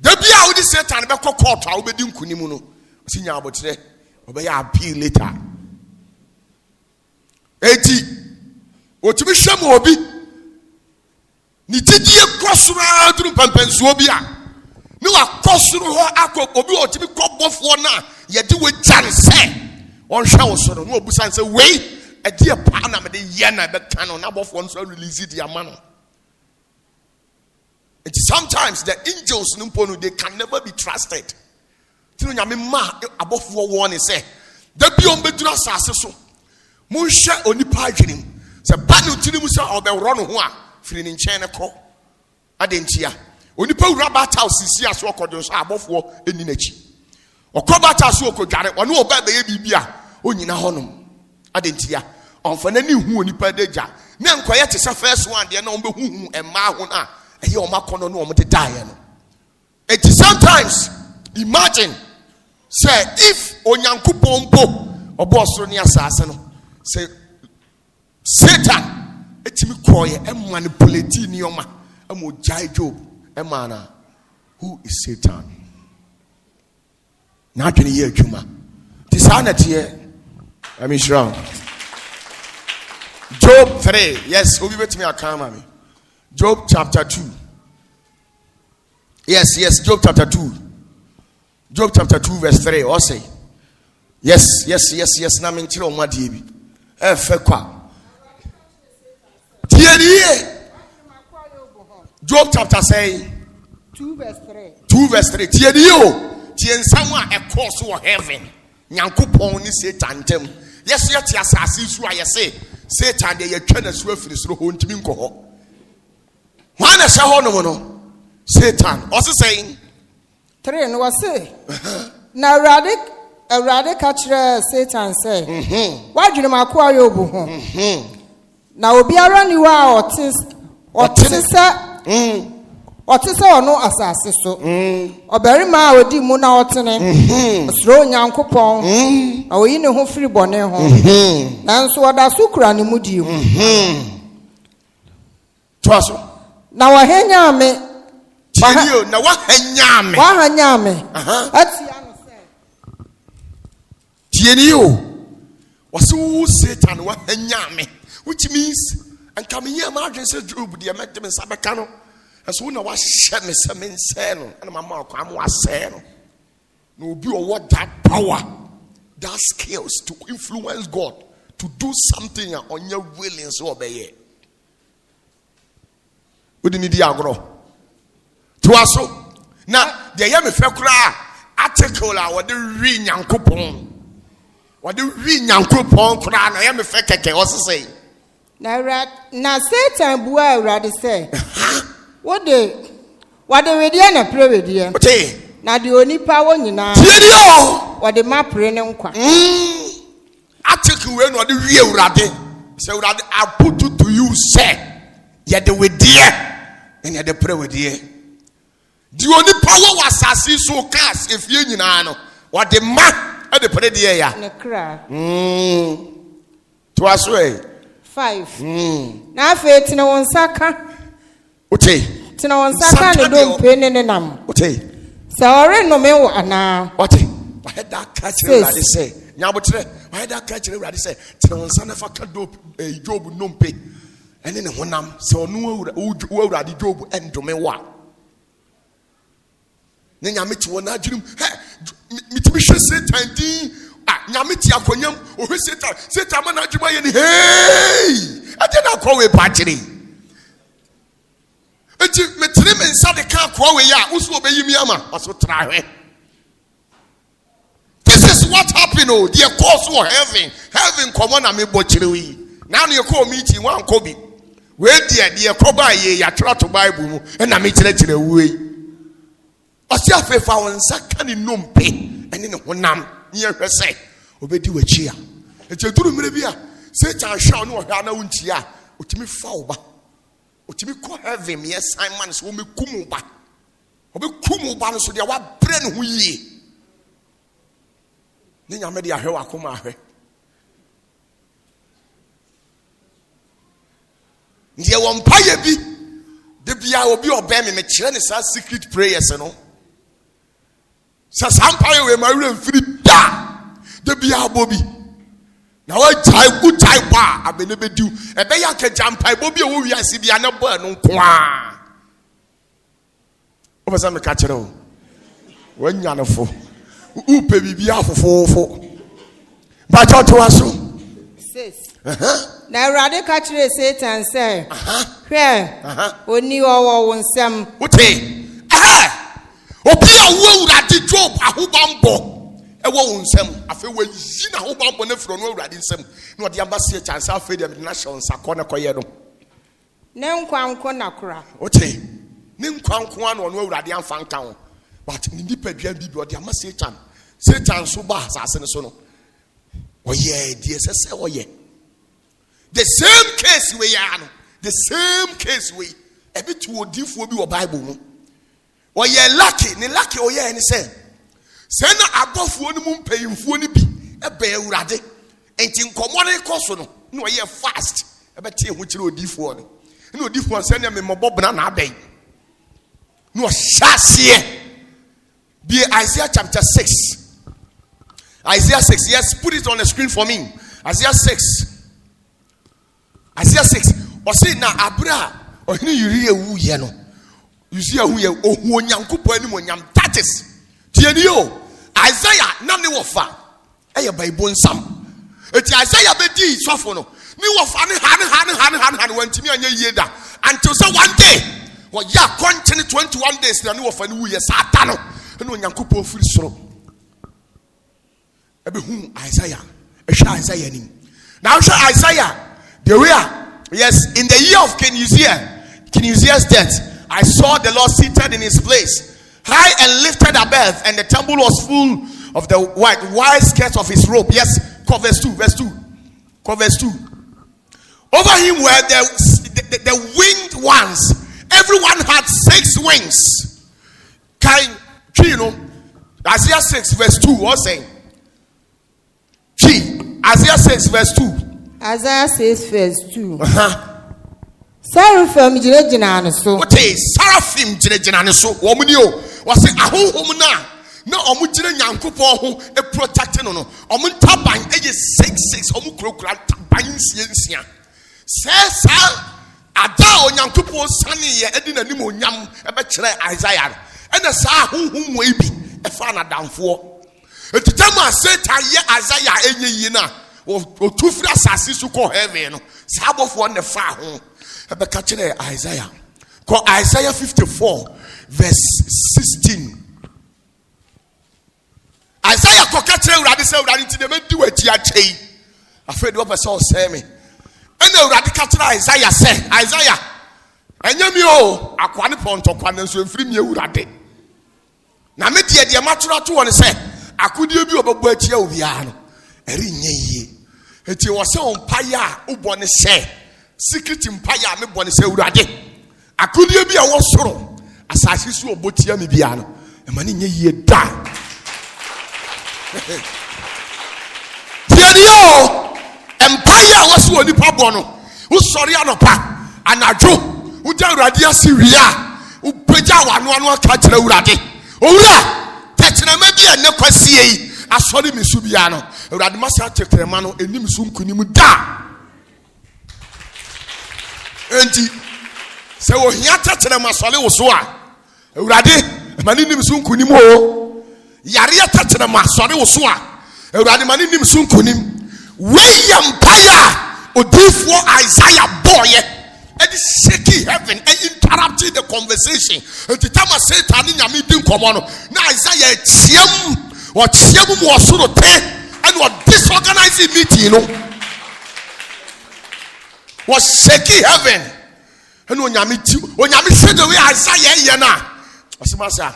da bi a wode Satan bɛkɔ court a wobɛdi nkonim no ɔse nya abotrɛ ɔbɛyɛ appeal later enti ɔtumi hwɛ ma obi ni tidie kɔsura duru pampansuo bi a ne wakɔ soro hɔ akɔ obi ɔtumi kɔbɔfoɔ na yɛde wagyan sɛ ɔnhwɛ wo soro na obusan sɛ wei ɛdeɛ paa na mede yɛ na ɛbɛka no na abɔfoɔ no so release the ama no sometimes the angels no mpo no they can never be trusted tino nyame ma abɔfoɔ wɔ ne sɛ da bi ɔmbɛduru asase so monhwɛ onipa adwenem sɛ ba ne tiri mu sɛ ɔbɛworɔ no ho a firi ne nkyɛn ne kɔ adentia onipa wura bata osisi aso ɔkɔdo so abɔfoɔ eni n'akyi ɔkɔ bata so ɔkɔdware ɔne ɔba bɛyɛ biribi a onyina hɔnom adentia ɔmfa n'ani hu onipa dagya ne nkɔyɛ te sɛ first one deɛ na ɔmbɛhuhu ɛmaa ho na ɛyɛ ɔma kɔnɔ ne ɔmo de daeɛ no it sometimes imagine say if onyankopɔn mpo ɔbɔ soro ne asase no say Satan etimi kɔɔyɛ manipulate nneɛma ɛmo gyae Job ɛmana who is Satan na adwene yɛ adwuma ti saa na teɛ sure Job 3 yes obi betimi aka ma me Job chapter 2 yes Job chapter 2 verse 3 or say yes na me nkyerɛ ɔmo adeɛ bi ɛfɛ kwa Job chapter say 2 verse 3 tieni o tien samu a ɛkɔ so wɔ heaven nyankopɔn ne Satan ntam yes yɛ te asase so a yɛse Satan de yɛtwa na so afiri soro ho ntimi nkɔ hɔ hwan na hyɛ hɔ no no Satan ɔse sɛn 3 no wɔse na Awurade ka kyerɛ Satan sɛ wadwene mako a Yob ho na obiara ni hɔ a ɔte sɛ ɔno asase so ɔbarima a odi mu na ɔtene ɔsoro Onyankopɔn na oyi ne ho firi bɔne ho nanso ɔda so kura ne mu die mu na wahanya me atia no sɛ tieni o wɔse wo Satan wahanya me which means And come here, imagine said Job, the met them in Sabacano. As soon as I was shed me some insane, and my mouth was saying, no, be what that power, that skills to influence God to do something on your willing so obey it. We didn't need the agro to us. Now, the Yami Fekra article, what the ring and coupon. What the ring and coupon, Kran, I am a fake, also say. Na Satan bua urade say. What the ready na pray with you. Okay. Na the only power nyina. Tidio. What the map rene nkwa. Article when what the real urade. Say urade I put it to you say. Ya the with dear and ya the pray with dear. The only power was assassin so cast if you nyina no. What the map at the pray dear ya. Ne kra. To us way. 5. Na afa tina won saka. Okay. Tina won saka ne do mpe ne nam. Okay. Sa ore no me wo ana. Okay. I had that catch ready say. Nyabotre. I had that catch ready say. Tina won sana fa ka do Job no mpe. Ene ne honam se onu owura di Job endome wa. Ne nyameti won adwurum. Mitimi hwe Satan din. Nyamiti akonyam ohwe Satan man adwuma ye ni hey ade na kwa we patiri enti metire me nsa de ka kwa we ya usu obeyimi ama aso trahwe. This is what happened. Oh, the course of heaven common na me bochire wi na no call meeting wan ko bi we the koba ye ya try to Bible mu na me kire we ase afefa won nsa kan nompe ene ne honam ye hwese obedi wachi a echeduru mere bia Satan hwa no hwa na wunti a otimi fa oba otimi ko heaven me Simon so me kumu ba obekum ba no so de wa bre ne ho yie ne nyame de ahwe wakoma ahwe ndiye won paye bi de bia obi obe me kire ne sa secret prayers no sa sampaye we ma wura mfiri da de bia bobi na wa jai ku jai ba abene bediu ebe ya ka jampai bobi e wo wiase bia na ba no nko a o pesa me ka kire o wanya no fo upe bibia fofofo ba to aso 6 na urade ka kire Satan say hwe oni wo nsem uti obi a wo urade Job ahobambo ewo nsem afa we yi na ahobambo na firo no urade nsem na ode ambase chance afa de na show nsakọ na koye no ne nkwanko na kora uti ne nkwanko ana no urade amfa nka ho but ni nipadua bibi ode amase chance Satan so ba asase ne so no oye die sese oye the same case we ya no the same case we ebitu odifo bi wo Bible mu oye lucky ni lucky oye ni say na agofuo ni mu mpayimfuo ni bi ebe awurade enti nkomo ne koso no na oye fast ebete ehu kire odifo no na odifo say na me mobobna na abai no hyase be Isaiah chapter 6. Isaiah 6. Yes, put it on the screen for me. Isaiah 6. Isaiah 6. Or say na abra or ni yiri ewu ye no. You see who ye ohu onyankopon ani monyam. That is tienio Isaiah na ne wofa. Eye Bible nsam. Eti Isaiah be di sofo no. Ni wofa ne han wantimi anya yeda. Until say one day, what ya continue 21 days na ne wofa ni wu ye satan no. No nyankopon firi soro ebe hu Isaiah Isaiah nim now Isaiah the way yes in the year of King Uzziah's death I saw the Lord seated in his place high and lifted above and the temple was full of the white skirts of his robe. Yes, verse 2 over him were the winged ones. Everyone had 6 wings. You know, Isaiah 6 verse 2 was saying. Isaiah 6 verse 2. Isaiah 6 verse 2. Seraphim jina no so. What is seraphim jina no so? Womuni o. Was say ahonhom na omu jina nyankopon ho e protect no no. Omu taban e 6 omu krokura taban nsia. says ada onyankopo sane ye edi nanim onyam ebe kire Isaiah ena saa honhom we bi efa na damfo etitama Satan ye Isaiah enye yi na otufra asase su ko heaven no saa bofo ne fa ho ebe ka kire Isaiah ko Isaiah 54 verse 16. Isaiah ko ka kire urade se urade ti de medi wachi achei afedi wo pese o se me ena urade ka kire Isaiah se Isaiah enyami o akwa ne pontokwa ne so mfiri mi urade na me de maturo to won se akodie bi obebo achi a obi a no eri nye yie eti wo se ompaya ubo ne se secret mpaya me bo ne se urade akodie bi a wo soro asase su obotia me bia no e ma ne nye yie da Tiadio empire was woni pabo no wo sori anopa anadwo wo ja urade asiwia wo peja wano anu aka kire urade owura technama bia ne kwasie yi asori misu bia no urade masa tekrema no enim su nkunim da enti se wo hia technama sole wo so a urade mani nim su nkunim o yare technama sole wo so a urade mani nim su nkunim we empire odifo Isaiah boy and shaking heaven and interrupting the conversation. And the time I said, I didn't come on. Now Isaiah chiam or chiam was sort of and what disorganizing meeting, you know, was shaking heaven. And when you said the way Isaiah, yana, I said, Master,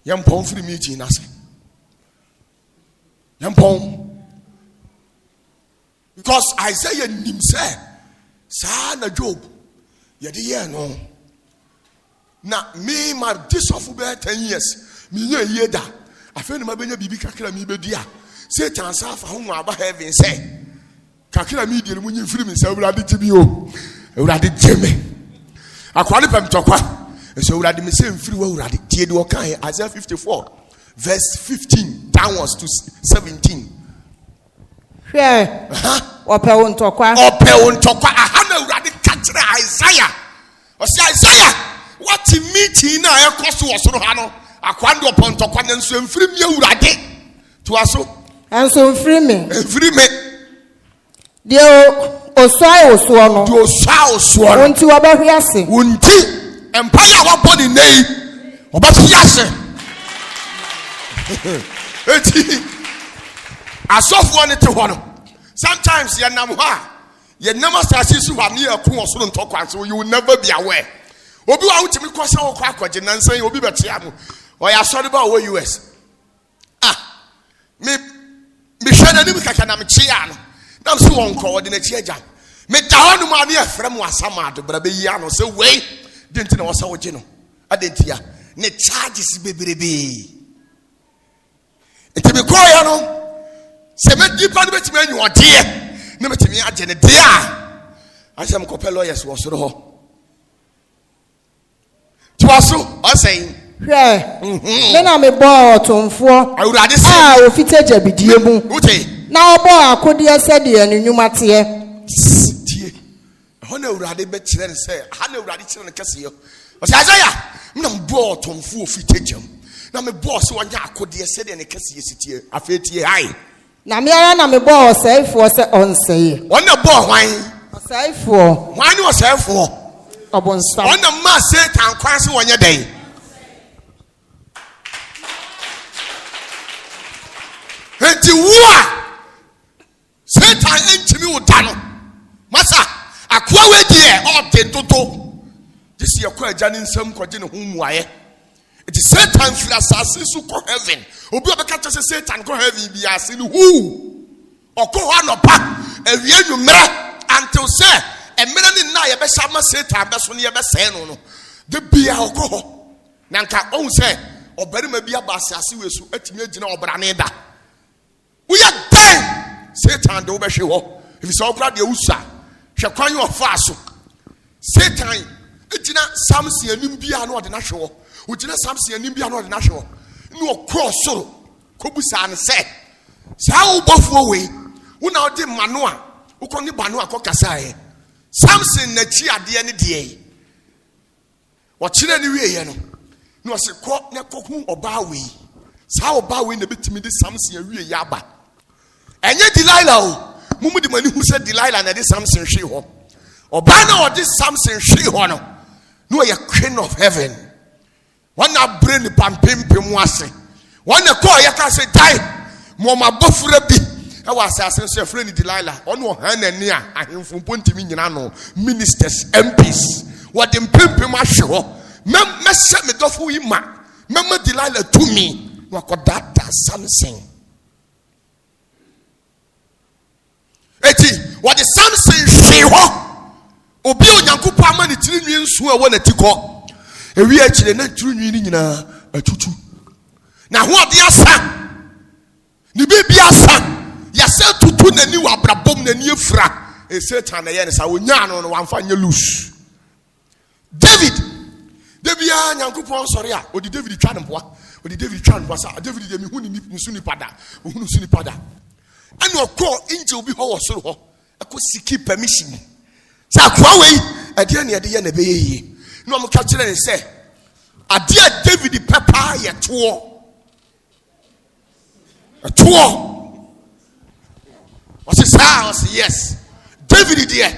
young pong for the meeting, I said, young pong. Because Isaiah himself. Sa na Job yede ye no na me ma disofu be 10 years me ye ye da afi no ma benya bibi kakra me bedi a Satan sa fa ho aba heaven say kakra me di mu nyimfiri me sa urade tibi o urade jeme akwa ne pem tokwa so urade me se mfiri wa urade tie de o kan Isaiah 54 verse 15 downwards to 17. Hwe ope wontokwa ahana urade ka kire Isaiah o se Isaiah what meeting na e koso osoro ha no akwande opontokwa na nso mfiri mi urade to aso enso mfiri me de osua no de osua no wonti wabahwe ase wonti empire waboni nei obahwe ase eti asofo ne te ho no sometimes you nam ha you never start to have near ku osoro ntokwa so you will never be aware obi wa utimi kwasa wo kwa akwaje nansan obi betia mo o ya sori ba wo US me hwada ni kaka na me chia no na so won ko wo de na chia ja me da ho no ma ne afrem wasama do bra be yi ano se wei denti na wo sa wo je no adentia ne charges beberebe enti me ko ya no se me dipa no betimi anyu ode na betimi agene de a asem ko pe lawyers wo soro ho Twaso, I say, then I'm a boy Otumfour. I would rather say, oh, Fitaja be dear. Now, boy, I could hear said the and you might hear. Honor rather better than say, Honor Radical and Cassio. But Isaiah, no boy Otumfour Fitaja. Now, my boss, one ya could hear said in a Cassio city, I feel to high. Now, me and I'm a boy, say for on say. One the boy, why? Say for. Why no say for? On the mass Satan cross 1 day. And the war Satan ain't me with Dano. Massa, a quawe dear or Toto. This is your question some question whom why it is Satan for assassins who go heaven. Obi catch Satan go heaven be asking who or go on or pack a real until say. And men in na yebe sama Satan beso ne yebe say no de bia okoho na nka on say obere ma bia ba asase wesu atimi agina obrane da we are den Satan de obehwe ho if so okra de usa hwe kwan yo fa so Satan agina Samson anim bia no de na hwe ho ogina Samson anim bia no de na hwe ho no okro soro kobusa ne say sa wo bofuo we wo na odi mano a ukoni banu akokasa Samson na chi ade ne de wo kire ne wiye no no se ko ne koku oba we sa oba we na betimi de Samson awie ya aba enye Delilah o mumu de mani hu se Delilah na de Samson hwe ho oba na o de Samson hwe ho no ye queen of heaven wana brain pampempem ase wana ko ye ka se dai mo mabofura bi e wa asase so friend Delilah ono han nani a ahemfo pontimi nyina no ministers MPs what them pimpim ahwe ho messa me dofo yi ma mama Delilah to me wakodada Samson eti what the Samson hwe ho obi onyankopo ama ne tiri nwi nsu a wo na tikọ ewi a kire na tiri nwi ni nyina atutu na ho ode asa ni bibia asa ya se tutu nani wa brabom nani efura e Satan na ye ne sa onya no no wamfa nye loose David nyankopo sori a odi David twa ne mpoa odi David twa ne mpoa sa David de mi hu ni nsu ni pada ohunu nsu ni pada ana okọ inje obi ho wo soro ho akosiki permission sa kwa we ade ne ade ye na be ye no am ka kire ne se ade a David papa ye to wasi sa wasi yes David there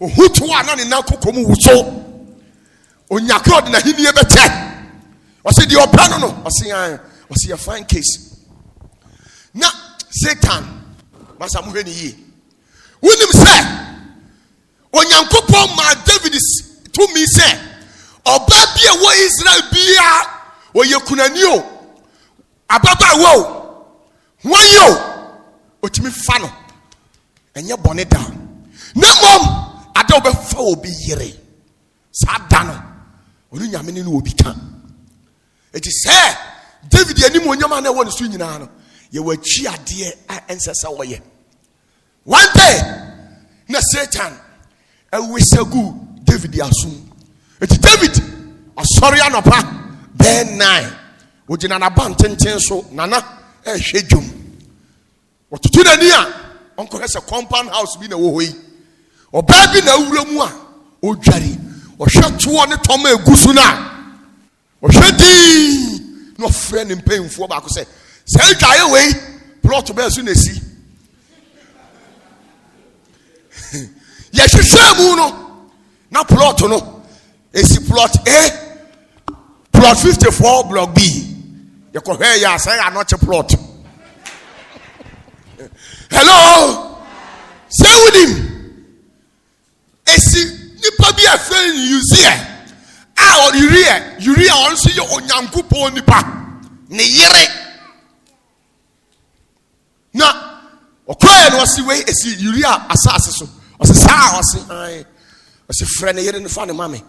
ohu to ana ne na kokomu wuso onyaka ode na hini ebete wasi di opano no wasi a fine case na Satan masa mu hwani yi wonim se onyankopon ma David to me say oba bia wo Israel bia wo yekunani o ababa wo wanyo otimi fa no enye bone da na mom ada obefa obi yire sa da no onu nyame ne obi ka eti se David anim onyama na wo ne so nyina no ye wachi ade a ensesa wo ye one day na Satan awisagu David asum eti David asori anopa ben 9 ogina na ban tenten so nana hwedwum otutu nani a onko hese compound house bi na wo hoyi oba bi na awura mu a odware ohwe to ne toma egusu na ohwedi no friend mpemfo ba ko se dwaye we plot be so na si ye hwehwe mu no na plot no esi plot A plot 54 block B ye ko hwe ya say anoche plot hello say with him esi nipa bi afen use a uri onso ye onyankopon nipa ne yere na okoye no si we esi uri asase so osesa osi frɛ ne yere ne fa ne mame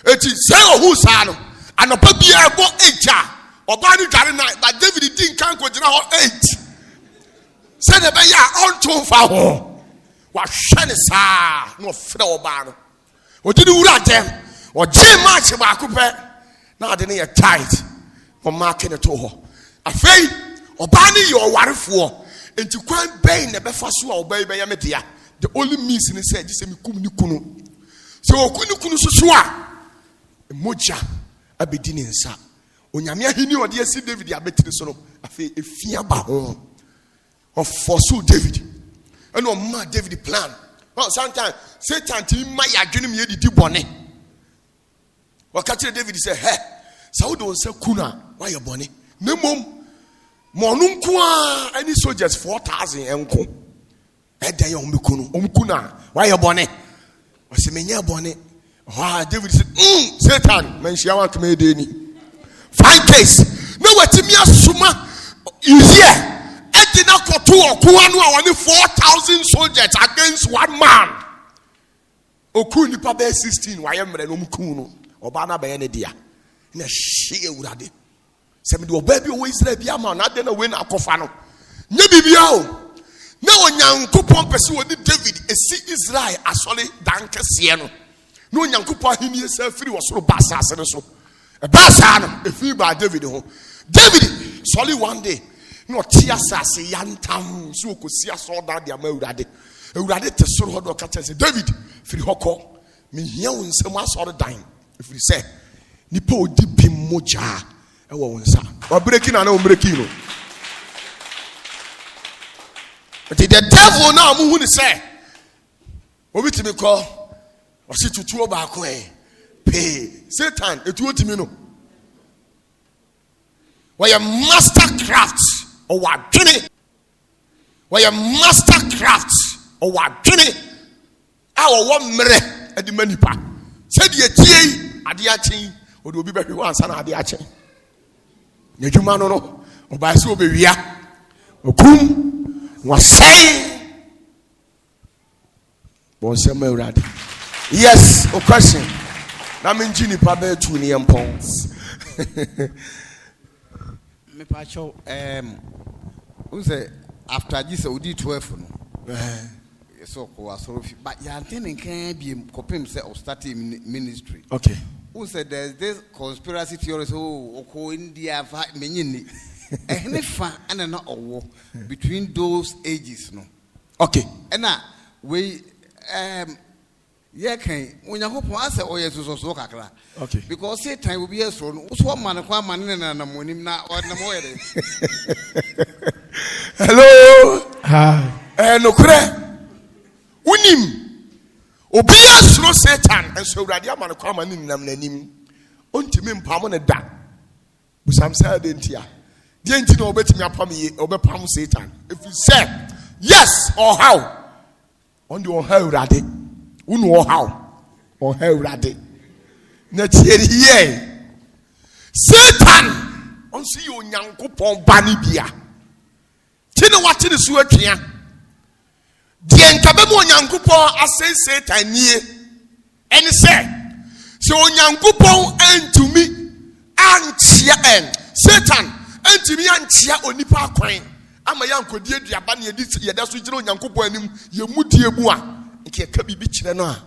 eti say ohu sa no anopa bi ebo eja oba ni dware na but David din kan ko gina ho 8 say the be ya onto fa ho wa hwe ne sa no frɛ oba no odini wura dem oje match ba ko pe na ade ne ye tight for market to ho afei oba ni ye owarefo enti kwan bɛn na bɛfa so a oba be ya media the only means ni say just me kum ni kunu so okunu kunu so a emoja abedi ne nsa onyame ahini ode asi David abetiri so no afei efia ba ho of force David and no ma David plan well sometimes Satan ti ma ya dwene me yedi bone wakati David say he Saudi on say kuna why you bone na mom monunku a any soldiers 4,000 enko eden yo mekunu omkuna why you bone wase menya bone David said Satan man shia want me dey ni fine case no watimi asuma you hear edina koto okuwa no a 4,000 soldiers against one man oku nipa be 16 waye mre no mku no oba na be ne dia na hye ewurade se me de oba bi o Israel bi ama na de na we na akofa no nye bibia o na onyankopon pese woni David esi Israel asole dankese no no onyankopon ahini esa firi wosoro basase no so basa no efi ba David ho David sole one day no tia sase yantam so okosi aso da de ama ewurade Ewurade te soro hɔ do ɔka kyerɛ sɛ David firi hɔ kɔ mehia wo nsɛm asɔre dan ɛfiri sɛ nipa odi bi mogya ɛwɔ wo nsa ɔbreki na ɔmbreki no but the devil now mu hu ne sɛ obi timi kɔ ɔsi tutuo baako pay Satan etuo timi no wɔyɛ master craft ɔwɔ adwene wɔyɛ master craft ɔwɔ adwene a ɔwɔ mmerɛ ɛde ma nipa sɛdeɛ tie yi ade akyɛn ɔde obi bɛhwɛ wɔ ansa na ade akyɛn n'adwuma no ɔbaa sɛ ɔbɛwia ɔkum wɔsɛn bɔnsɛm Awurade yes o question na menji nipa bɛɛtu ne yɛmpɔn me pacho who say after this odi 12 no so ko asoro fi but ya antene kan bi kopem say of starting ministry okay who said there's this conspiracy theory so ko India fa menyini ehne fa ana na owo between those ages no okay na we yeah can Onyankopon ase oye so kakra okay because Satan will be here so so man kwa man na na monim na ordinamo yede hello no kure unim obi asro Satan enso Awurade amane kwa man ninam nanim ontimi mpam ne da busam say dentia de enti na obetimi apam ye obepam Satan if you say yes or how on the Awurade unu how or Awurade na tieri ye Satan on see you Onyankopon ba ne bia tine wate ne so atwea de nkabe mo Onyankopon asɛ Satan nie ene sɛ Onyankopon antumi ankyia Satan antumi ankyia onipa kwan ama yankodi aduaba ne yɛda so gyina Onyankopon anim yɛmudie mu a nke ka bibi kyerɛ no a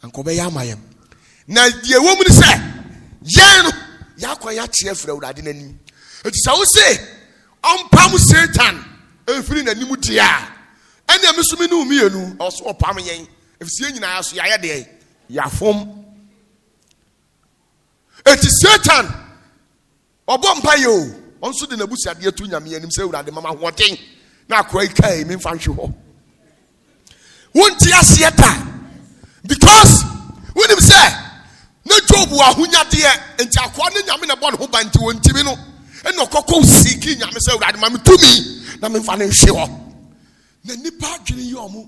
ankobe ya amayem na die wo mu ne sɛ yɛn no yakwa ya kyerɛ fra Awurade nanim eti sɛ wo se ɔmpam Satan efiri nanim dia ɛna me so me no mienu ɔso ɔpam yɛn efisi nyina ya so ya yɛ de yafom eti Satan ɔbɔ mpa ye o ɔnso de nabusiade atu nyame anim sɛ Awurade mama hoɔden na akora kai me mfa nhwe hɔ won't yet because when him say no job wa hunya de enti akwa ne nyame na bɔ ne ho ba nti wontimi no ɛna ɔkɔkɔ siki nyame sɛ Awurade ma me tumi na me mfa ne hwe hɔ na nipa adwene yi ɔmo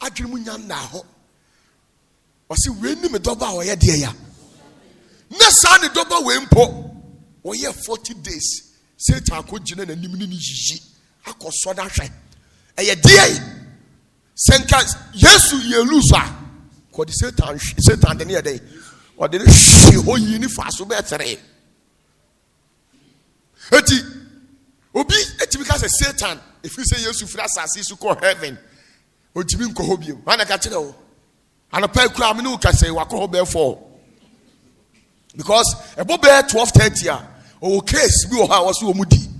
adwene mu nya na hɔ ɔse we ni me dɔba a ɔyɛ de ya na saa ne dɔba we mpo ɔyɛ 40 days Satan akɔgyina n'anim ne ne yiyi akɔsɔ da hwɛ ɛyɛ de Senka Yesu ye lusa ko di Satan de ne dey o de hwe ho yi ni fa so be tere eti obi etimi ka say Satan if you say Yesu fira asase su ko heaven o timi nko ho biem ana ka kire o ana pa kura me no ka say wa ko ho be for because ebo be 12:30 a o case bi o ha was o mudi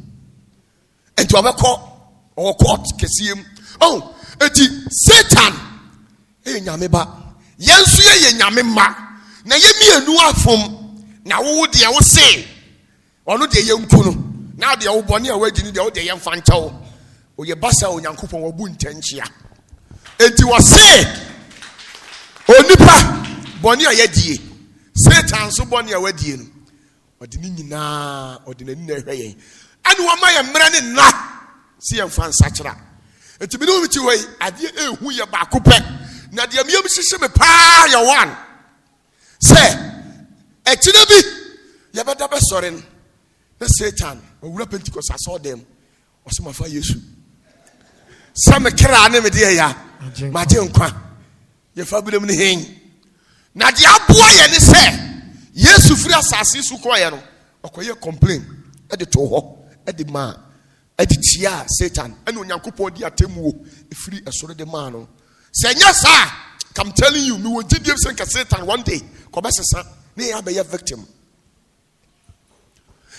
enti obekọ o court kesiem oh eti Satan nyame ba yensu ye nyame ma na ye mienu afom na wo de wo se ono de ye nku no na de wo bone a wagini de wo de ye mfa nkyɛw o ye basa Onyankopɔn wabu ntankyia enti wo se onipa bone a ye die Satan so bone a wadie no ɔde ni nyina ɔde nani na hwɛ yɛn ane wo ma ye mmere ne na si ye mfa nsakyera enti bi no mi ti hoi ade ehu ye ba ko pɛ na de amiyam hyehyɛ me pa ya one sɛ ɛkyina bi ye bɛda bɛ sɔre no na Satan owura Pentecost asɔ dem ɔsɛ mafa Yesu sɛ me kra ne me de ya ma de nkwa ye fa bilem ne hen na de aboa ye ne sɛ Yesu firi asase su kɔ ye no ɔkɔyɛ complain e de to hɔ e de ma edi tia Satan ene Onyankopɔn di atemuo efiri esoro de ma no se nya sa I'm telling you me won gidiem se nka Satan one day ko be sesa ne ya be ye victim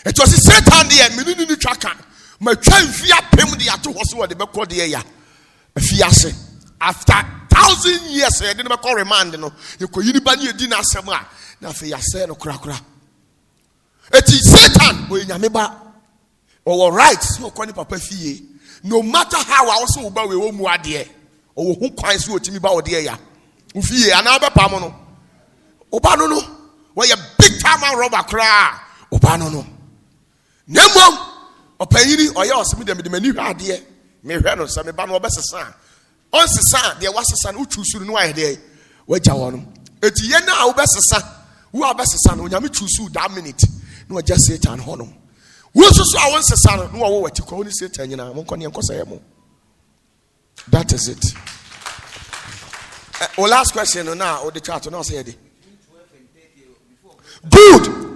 it was Satan there me ni twaka ma twa mfi apem de ato ho so de be kɔ de ya afi ase after 1,000 years, I didn't call remand. No, you could you didn't ask him. Now, for your say no crack. It is Satan when you remember our rights. No, papa fee. No matter how I also obey we own muadie or who coins you to me about dear ya. Ufie another pamono. Obano no, where you big time robber cry. Obano no. Nemo. Opayiri oya osemi dem de mani hwade me hwe no se me ba no obesesa on sesa de wasesa no chusu no aye de wagya wono eti ye na obesesa wo obesesa no nyame chusu that minute no wagya Satan hono wo susu a won sesa no wo wati ko ni Satan nyina mo ko ne enkosa ye mo. That is it. Last question now o the chat no say de good.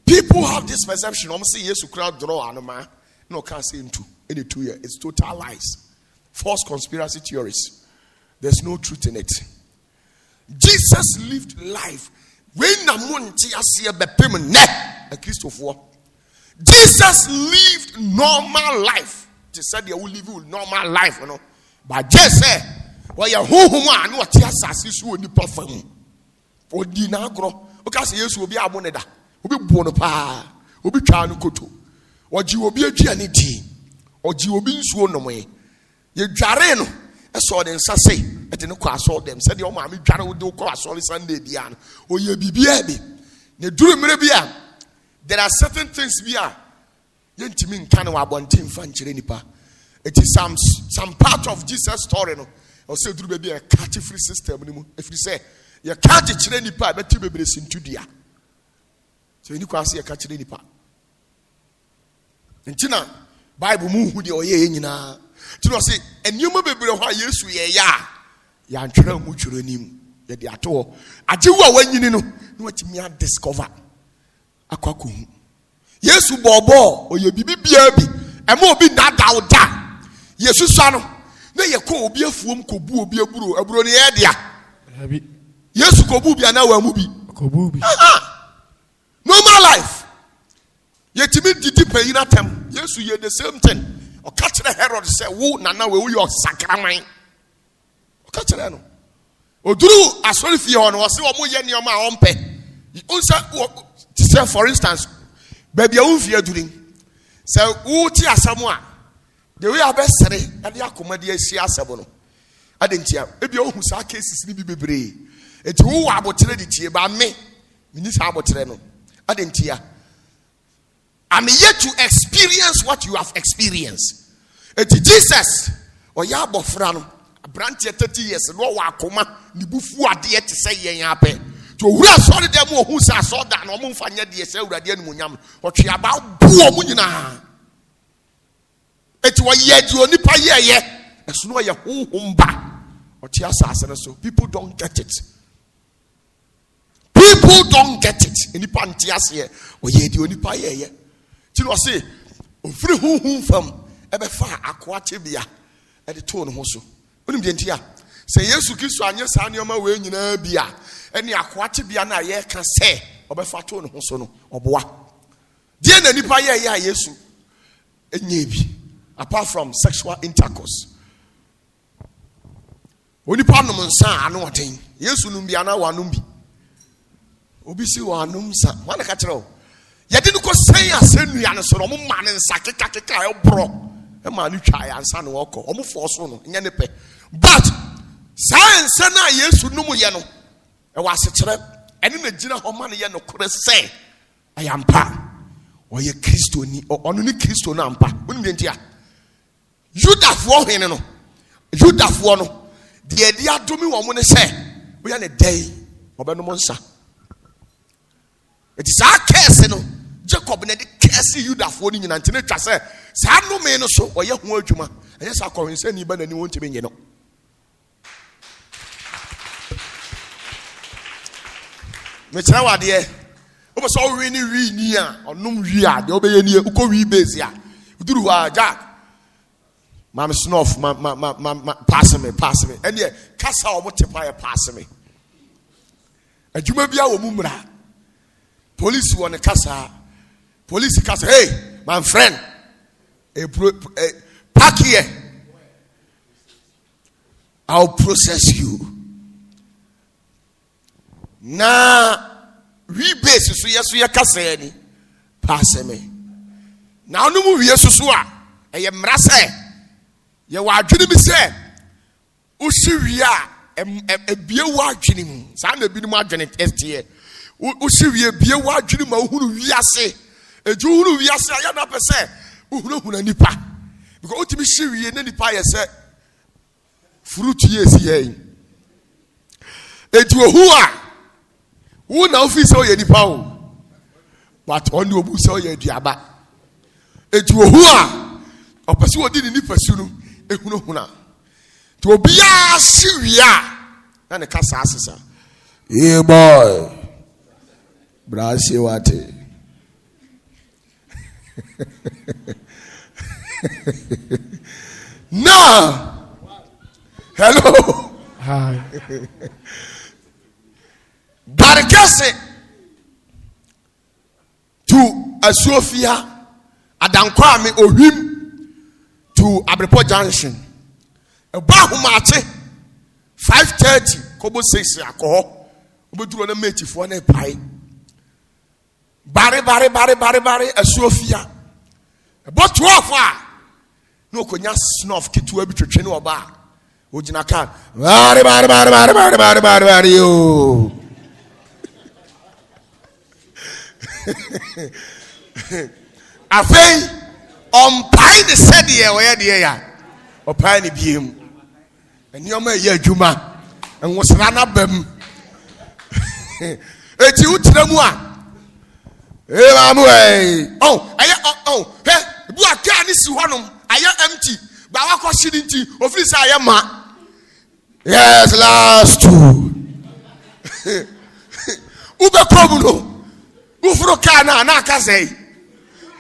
People have this perception. I'm saying yes, crowd draw anoma. No, can't say into any 2 years. It's total lies, false conspiracy theories. There's no truth in it. Jesus lived life. When Jesus lived normal life. He said they will live normal life, you know. But just say, well, you're home and what yes, as you will be performing. For dinagro, because yes, will be aboneda. Obi bono pa obi twa no koto oji obi aduane di oji obi nsuo nomwe ye dware no eso de nsase e de no kwa so dem se de o ma me dware wo de kwa so Sunday bia no oye bibia bi ne duru mere bia there are certain things bia yentimi nka ne wa bonte mfa nkire nipa. It is some part of Jesus story no o se duru bia e catch free system ni mu if you say ye catch kire nipa be ti bebre sintudia. So you can see a catch nipa. And Tina Bible move with your ye nyina. To say and you may be why yes we ya yantra muchurenim ye de ato ajewa wanyini no no timi discover akwaku Yesu bobo oye bibia bi e ma obi nada oda Yesu sa no na ye ko obi afuom kobu obi aburo ne ye dia Yesu kobu bia na wa mu bi kobu bi normal life. Yetimi didi payina tem. Yesu ye the same thing. O catch the Herod say, "Wo nana we your sakraman." O catch the no. Oduru asori fie ho no se omo ye neoma ompe. Unsa say for instance, baby a unfie during. Say wo ti asamo a the way abesere ade akoma de asi asabo no. Adentia, ebi ohun sa cases ni bi bebre. Eti wo wa abotere de tie ba me. Minisa abotere no. I'm yet to experience what you have experienced. It's Jesus or Yabo Frano, a branch 30 years, no wakoma, Nibufu adhere to say yape. To we are sorry them who saw that no moon fanya de say Radian Munyam, or she about Buomuna. It was yet you nipa ye, as no ya humba or Tiasa. So people don't get it. People don't get it. Any pantias here, or ye do any paye. Tino say, free whom from ever far aquatibia at the tone hoso. Unimdentia. Say yes, you kiss on your son, your way in a bia. Any aquatibia na ye can say, or by far tone hoso or bois. Dear any paye, yesu. And maybe apart from sexual intercourse. Only parliament, son, I know what thing. Yes, Numbiana, one numbi. Obisi wa numsa wana katro ya de ko sen asenu ya no so mo ma ne nsake kakeka e bro e ma nu twa ya nsa no woko omo fo so no nya ne pe but science na Yesu numu ye no e wa se kire ene na gina ho ma ne ye no kore se ayampa oye Kristo ni ono ni Kristo na ampa woni bi ntia Judafo hene no Judafo no de dia domi wo mo ne se wo ya ne dai obeno mo nsa. It is our case, no. Jacob ne de curse Judafo ni nyina ntene twa se sa no me no so oye ho adwuma enye sa ko nse ni ba nani won tebe nye no. Me tira wade o so wi ni a onum wi a de obeye ni uko wi base a uduru wa Jack mam snuff ma pass me ene kasa o mo tepa ya pass me adwuma bia wo mu mra police won kasa police kasa hey my friend park here I'll process you. Na we base so yes we kasa ni pass me. Na no mu wie susu a eye mra se ye wa adwene mi se o si wie a ebie wa adwene mu sa na bi ni mu adwene estie o si wie bie wa adwene ma ohuru wi ase eju ohuru wi ase ya na pese ohuru nipa because o ti mi si wie na nipa ye se fruit yes ye etu ohu a wo na office o ye nipa o but on the obu se o ye aduaba etu ohu a opese wo di ni nipa su no ehunu huna to obia si wi a na ne kasa asesa hey boy brasi wate no hello hi Barikese to Asofia Adankwame Ohim to Abrepo Junction. Bahumate 5:30 Kobo 6 alcohol. Obeduro na mate fo na pai. Bare Asofia. About 12 no konya snuff kitu abi twetwe ne oba. Ojina kan. Bare yo. Afei on pai de sedie oye de ya o pai ne biem enioma ye adwuma enwosra na bam eti utra mu a mamu he bu aka ni si honom aye empty ba wakọ shiri nti ofiri say aye ma yes last two ube kobuno ufuro kana na akasei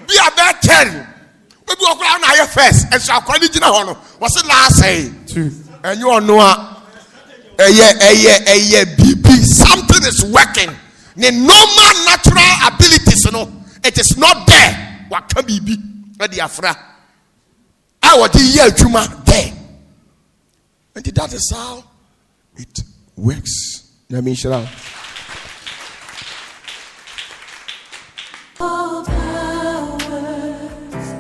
be about 10 maybe okra na aye first and so akwa ni gina ho no was last say two and you know bb something is working the normal natural abilities no it is not there what can be the afra I what the year juma there and that is how it works. Let me show.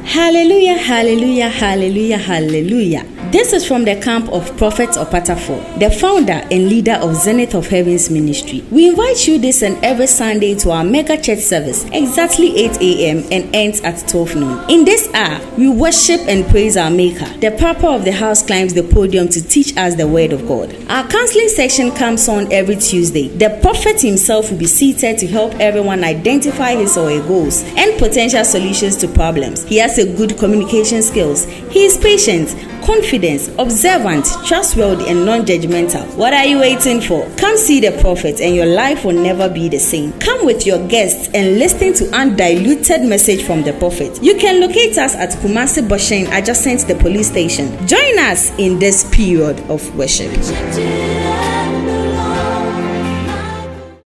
Hallelujah, hallelujah, hallelujah, hallelujah. This is from the camp of Prophets Opatafour, the founder and leader of Zenith of Heaven's ministry. We invite you this and every Sunday to our mega church service, exactly 8 a.m. and ends at 12 noon. In this hour, we worship and praise our Maker. The Papa of the house climbs the podium to teach us the word of God. Our counseling section comes on every Tuesday. The prophet himself will be seated to help everyone identify his or her goals and potential solutions to problems. He has a good communication skills. He is patient, confident, observant, trustworthy, and non-judgmental. What are you waiting for? Come see the prophet and your life will never be the same. Come with your guests and listen to undiluted message from the prophet. You can locate us at Kumasi Boshen, adjacent the police station. Join us in this period of worship.